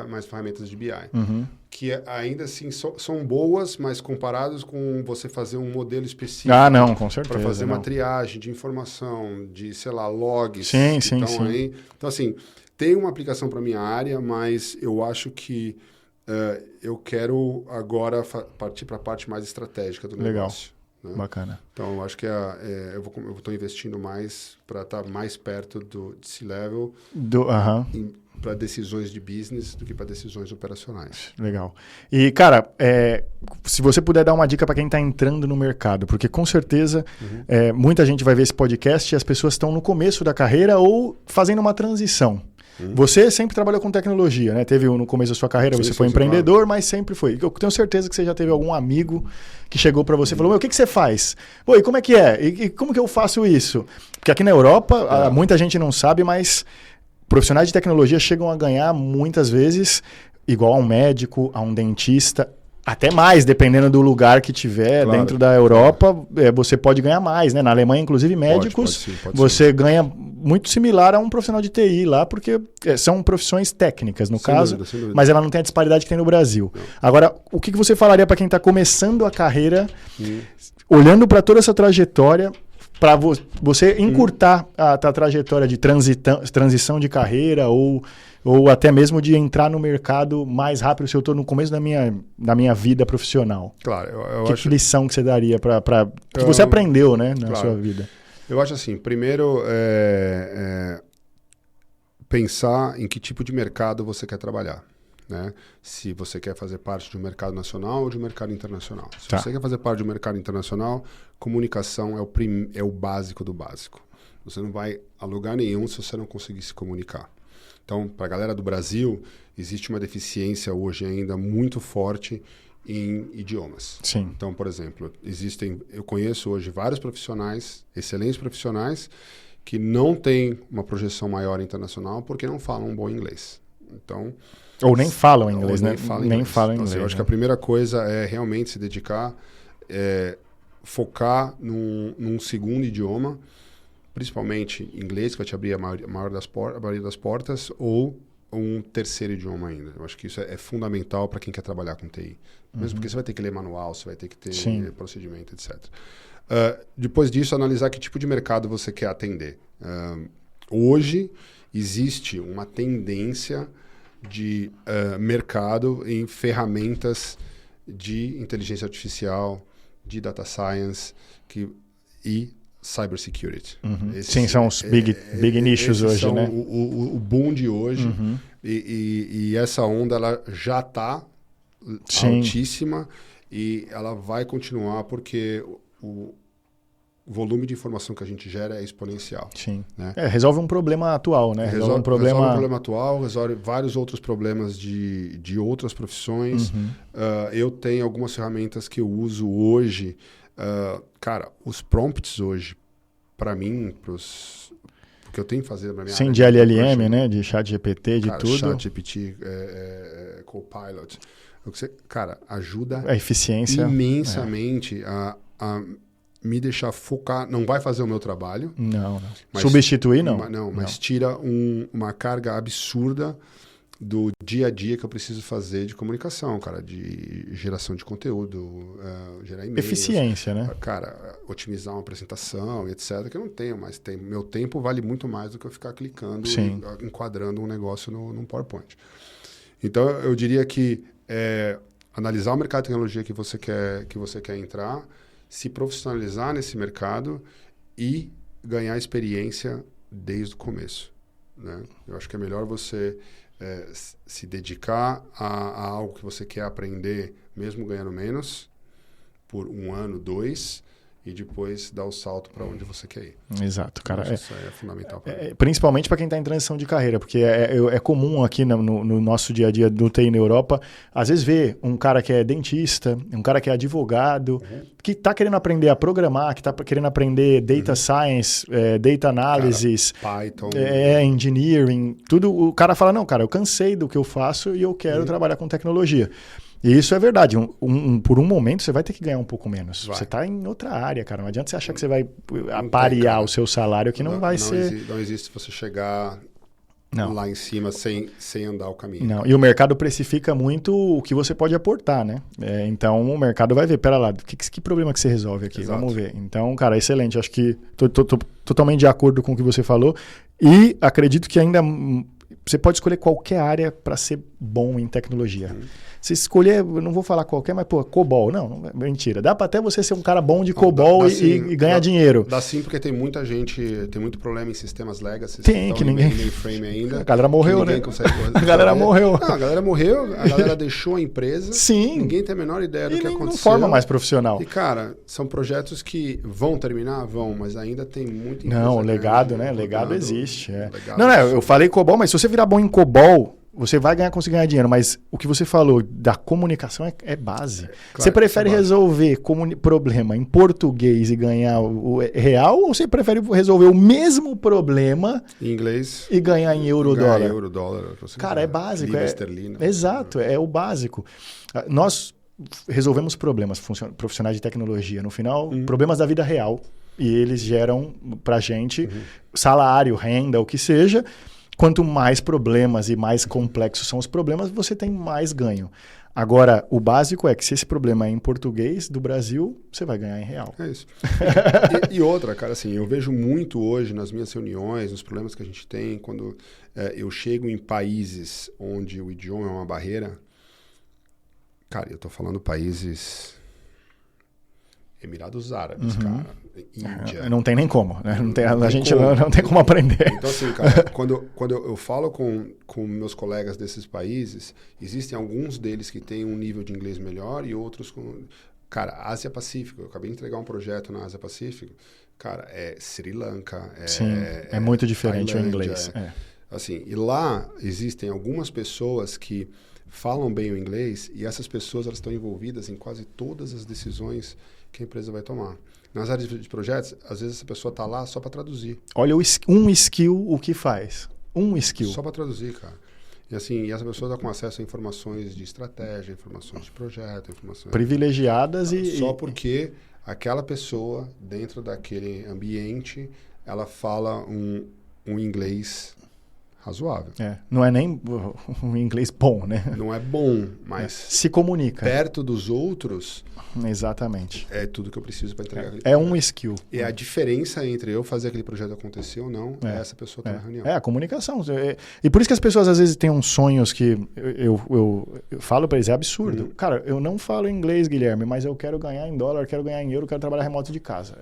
Mais ferramentas de BI. Uhum. Que ainda assim são boas, mas comparados com você fazer um modelo específico. Ah, não, com certeza. Para fazer uma triagem de informação, de, sei lá, logs. Sim. Aí. Então, assim, tem uma aplicação para minha área, mas eu acho que eu quero agora partir para a parte mais estratégica do negócio. Né? Bacana. Então, eu acho que eu estou investindo mais para estar mais perto do C-level para decisões de business do que para decisões operacionais. Legal. E, cara, se você puder dar uma dica para quem está entrando no mercado, porque com certeza muita gente vai ver esse podcast e as pessoas estão no começo da carreira ou fazendo uma transição. Você sempre trabalhou com tecnologia, né? Teve no começo da sua carreira, você foi empreendedor, claro. Mas sempre foi. Eu tenho certeza que você já teve algum amigo que chegou para você e falou, o que você faz? Pô, e como é que é? E como que eu faço isso? Porque aqui na Europa, muita gente não sabe, mas profissionais de tecnologia chegam a ganhar muitas vezes igual a um médico, a um dentista, Até mais, dependendo do lugar que tiver, Claro. dentro da Europa, você pode ganhar mais, né? Na Alemanha, inclusive, médicos, pode você ganha muito similar a um profissional de TI lá, porque são profissões técnicas, no caso, sem dúvida. mas ela não tem a disparidade que tem no Brasil. Não. Agora, o que você falaria para quem está começando a carreira, olhando para toda essa trajetória, para você encurtar a trajetória de transição de carreira ou até mesmo de entrar no mercado mais rápido se eu estou no começo da minha vida profissional? Claro, eu Que acho... lição que você daria que você aprendeu, né, na Claro. sua vida? Eu acho assim, primeiro, pensar em que tipo de mercado você quer trabalhar. Né? Se você quer fazer parte de um mercado nacional ou de um mercado internacional. Se você quer fazer parte de um mercado internacional, comunicação é o básico do básico. Você não vai a lugar nenhum se você não conseguir se comunicar. Então, para a galera do Brasil, existe uma deficiência hoje ainda muito forte em idiomas. Sim. Então, por exemplo, eu conheço hoje vários profissionais, excelentes profissionais, que não têm uma projeção maior internacional porque não falam um bom inglês. Então, ou nem falam inglês, né? Nem falam inglês. Assim, eu acho que a primeira coisa é realmente se dedicar, focar num segundo idioma, principalmente inglês, que vai te abrir a maioria das portas, ou um terceiro idioma ainda. Eu acho que isso é fundamental para quem quer trabalhar com TI. Mesmo porque você vai ter que ler manual, você vai ter que ter procedimento, etc. Depois disso, analisar que tipo de mercado você quer atender. Hoje, existe uma tendência de mercado em ferramentas de inteligência artificial, de data science e cybersecurity. Sim, são os big nichos hoje, são né? O boom de hoje. E essa onda ela já está altíssima e ela vai continuar porque o volume de informação que a gente gera é exponencial. Sim. Né? Resolve um problema atual, né? Resolve um problema atual, resolve vários outros problemas de outras profissões. Eu tenho algumas ferramentas que eu uso hoje. Cara, os prompts hoje, para mim, porque eu tenho que fazer na minha Sim, área de LLM, né? De chat GPT, de tudo. Chat GPT, Copilot. Cara, ajuda a eficiência imensamente a me deixar focar. Não vai fazer o meu trabalho. Não. Substituir, não. Mas tira uma carga absurda do dia a dia que eu preciso fazer de comunicação, cara, de geração de conteúdo, gerar e-mails. Eficiência, né? Cara, otimizar uma apresentação, etc., que eu não tenho mais tempo. Meu tempo vale muito mais do que eu ficar clicando e enquadrando um negócio num PowerPoint. Então, eu diria que analisar o mercado de tecnologia que você quer entrar, se profissionalizar nesse mercado e ganhar experiência desde o começo. Né? Eu acho que é melhor você se dedicar a algo que você quer aprender, mesmo ganhando menos, por 1 ano, 2, e depois dar o salto para onde você quer ir. Exato, cara. Isso é fundamental para mim. Principalmente para quem está em transição de carreira, porque é comum aqui no nosso dia a dia do TI na Europa, às vezes ver um cara que é dentista, um cara que é advogado, que está querendo aprender a programar, que está querendo aprender data science, data analysis, Python, engineering, tudo. O cara fala, não, cara, eu cansei do que eu faço e eu quero trabalhar com tecnologia. E isso é verdade. Por um momento, você vai ter que ganhar um pouco menos. Você está em outra área, cara. Não adianta você achar que você vai aparear o seu salário, que não vai ser... Não existe você chegar lá em cima sem andar o caminho. Não. E o mercado precifica muito o que você pode aportar, né? Então, o mercado vai ver, pera lá, que problema que você resolve aqui? Exato. Vamos ver. Então, cara, excelente. Acho que tô totalmente de acordo com o que você falou. E acredito que ainda... Você pode escolher qualquer área para ser bom em tecnologia. Se escolher, eu não vou falar qualquer, mas, COBOL. Não, mentira. Dá para até você ser um cara bom de COBOL e ganhar dinheiro. Dá sim, porque tem muita gente, tem muito problema em sistemas legacy. Que ninguém... mainframe ainda. A galera morreu, né? A galera morreu. Não, a galera morreu, a galera deixou a empresa. Sim. Ninguém tem a menor ideia do que aconteceu. Não forma mais profissional. E, cara, são projetos que vão terminar? Vão, mas ainda tem muito... Não, legado, né? Legado existe. Eu falei COBOL, mas se você virar bom em COBOL, você vai conseguir ganhar dinheiro, mas o que você falou da comunicação é base. Claro, você prefere resolver problema em português e ganhar o real, ou você prefere resolver o mesmo problema em inglês e ganhar em euro-dólar? Euro-dólar. Cara, é básico. Libra esterlina. Exato, é o básico. Nós resolvemos problemas profissionais de tecnologia. No final, problemas da vida real. E eles geram pra gente salário, renda, o que seja. Quanto mais problemas e mais complexos são os problemas, você tem mais ganho. Agora, o básico é que se esse problema é em português do Brasil, você vai ganhar em real. É isso. E outra, cara, assim, eu vejo muito hoje nas minhas reuniões, nos problemas que a gente tem, quando eu chego em países onde o idioma é uma barreira. Cara, eu tô falando países... Emirados Árabes, cara, Índia. Não tem nem como, né? A gente não tem como aprender. Então, assim, cara, quando eu falo com meus colegas desses países, existem alguns deles que têm um nível de inglês melhor e outros com... Cara, Ásia-Pacífico, eu acabei de entregar um projeto na Ásia-Pacífico, cara, é Sri Lanka, Sim, é muito diferente o inglês. Assim, e lá existem algumas pessoas que falam bem o inglês e essas pessoas elas estão envolvidas em quase todas as decisões que a empresa vai tomar. Nas áreas de projetos, às vezes essa pessoa está lá só para traduzir. Olha um skill o que faz. Um skill. Só para traduzir, cara. E assim, essa pessoa está com acesso a informações de estratégia, informações de projeto, informações... Privilegiadas Só porque aquela pessoa, dentro daquele ambiente, ela fala um inglês razoável. Não é nem um inglês bom, né? Não é bom, mas... Se comunica. Perto dos outros... Exatamente. É tudo que eu preciso para entregar aquele projeto. Um skill. E a diferença entre eu fazer aquele projeto acontecer ou não é essa pessoa estar na reunião. A comunicação. E por isso que as pessoas às vezes têm uns sonhos que eu falo para eles, é absurdo. Cara, eu não falo inglês, Guilherme, mas eu quero ganhar em dólar, quero ganhar em euro, quero trabalhar remoto de casa.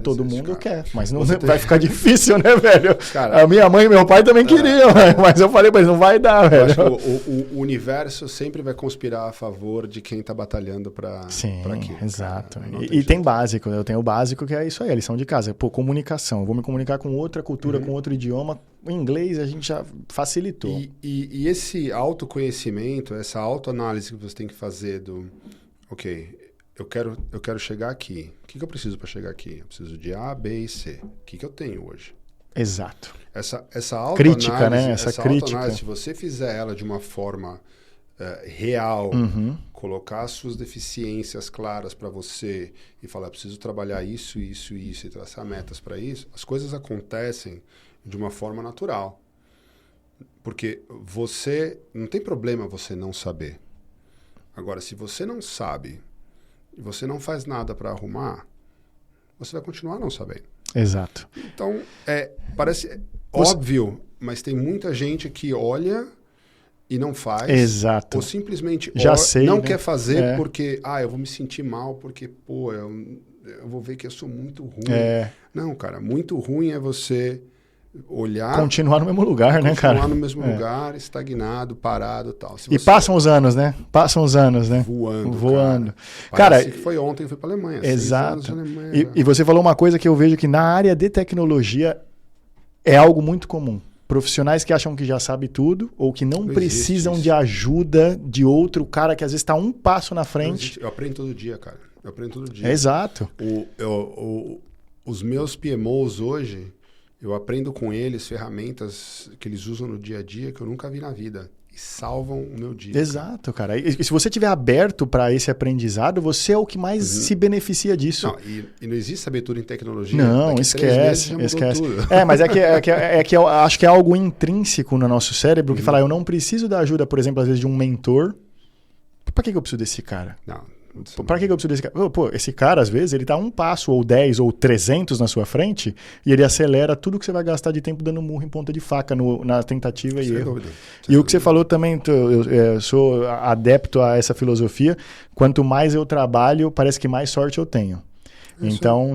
Todo mundo quer, mas não vai ficar difícil, né, velho? Cara, a minha mãe e meu pai também queriam, mas eu falei pra eles, não vai dar, velho. Eu acho que o universo sempre vai conspirar a favor de quem tá batalhando para aquilo. Exato. E tem básico, eu tenho o básico que é isso aí, a lição de casa. Comunicação. Eu vou me comunicar com outra cultura, com outro idioma. O inglês a gente já facilitou. E esse autoconhecimento, essa autoanálise que você tem que fazer do... Ok, eu quero chegar aqui. O que eu preciso para chegar aqui? Eu preciso de A, B e C. O que eu tenho hoje? Exato. Essa autoanálise... Crítica, né? Essa crítica. Autoanálise, se você fizer ela de uma forma... real, colocar as suas deficiências claras para você e falar, preciso trabalhar isso, isso e isso, e traçar metas para isso, as coisas acontecem de uma forma natural. Porque não tem problema você não saber. Agora, se você não sabe e você não faz nada para arrumar, você vai continuar não sabendo. Exato. Então, parece óbvio, mas tem muita gente que olha... e não faz. Exato. Ou simplesmente não quer fazer porque, eu vou me sentir mal porque, eu vou ver que eu sou muito ruim. Não, cara, muito ruim é você olhar... Continuar no mesmo lugar, né, cara? Continuar no mesmo lugar, estagnado, parado e tal. Passam os anos, né? Voando. Cara, parece que foi ontem, eu fui para a Alemanha. Exato. 6 anos de Alemanha, e você falou uma coisa que eu vejo que na área de tecnologia é algo muito comum. Profissionais que acham que já sabe tudo ou que não precisam de ajuda de outro cara que às vezes está um passo na frente. Eu aprendo todo dia, cara. Exato. Os meus PMOs hoje, eu aprendo com eles ferramentas que eles usam no dia a dia que eu nunca vi na vida. E salvam o meu dia. Exato, cara. E se você estiver aberto para esse aprendizado, você é o que mais se beneficia disso. Não, e não existe saber tudo em tecnologia. Não, esquece. Tudo. Mas é que eu acho que é algo intrínseco no nosso cérebro que fala, eu não preciso da ajuda, por exemplo, às vezes de um mentor. Para que eu preciso desse cara? Não. Para que eu preciso desse cara? Esse cara, às vezes, ele tá um passo, ou 10, ou 300 na sua frente, e ele acelera tudo que você vai gastar de tempo dando murro em ponta de faca na tentativa e erro. E o que você falou também, eu sou adepto a essa filosofia, quanto mais eu trabalho, parece que mais sorte eu tenho. Então,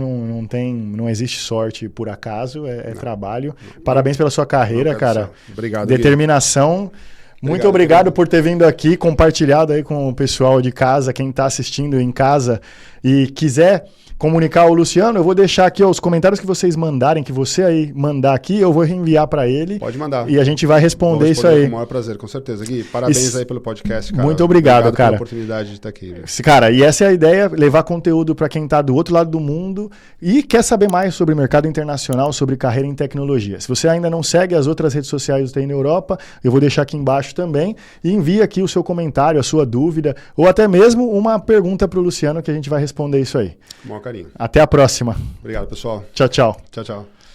não existe sorte por acaso, é trabalho. Parabéns pela sua carreira, cara. Obrigado. Determinação. Muito obrigado por ter vindo aqui, compartilhado aí com o pessoal de casa, quem está assistindo em casa e quiser comunicar ao Luciano, eu vou deixar aqui os comentários que vocês mandarem, que você aí mandar aqui, eu vou reenviar para ele. Pode mandar. E a gente vai responder isso aí. Com o maior prazer, com certeza. Gui, parabéns aí pelo podcast, cara. Muito obrigado, cara. Pela oportunidade de estar aqui. Cara, e essa é a ideia, levar conteúdo para quem está do outro lado do mundo e quer saber mais sobre mercado internacional, sobre carreira em tecnologia. Se você ainda não segue as outras redes sociais do TI na Europa, eu vou deixar aqui embaixo também e envie aqui o seu comentário, a sua dúvida ou até mesmo uma pergunta para o Luciano que a gente vai responder isso aí. Com o maior carinho. Até a próxima. Obrigado, pessoal. Tchau, tchau. Tchau, tchau.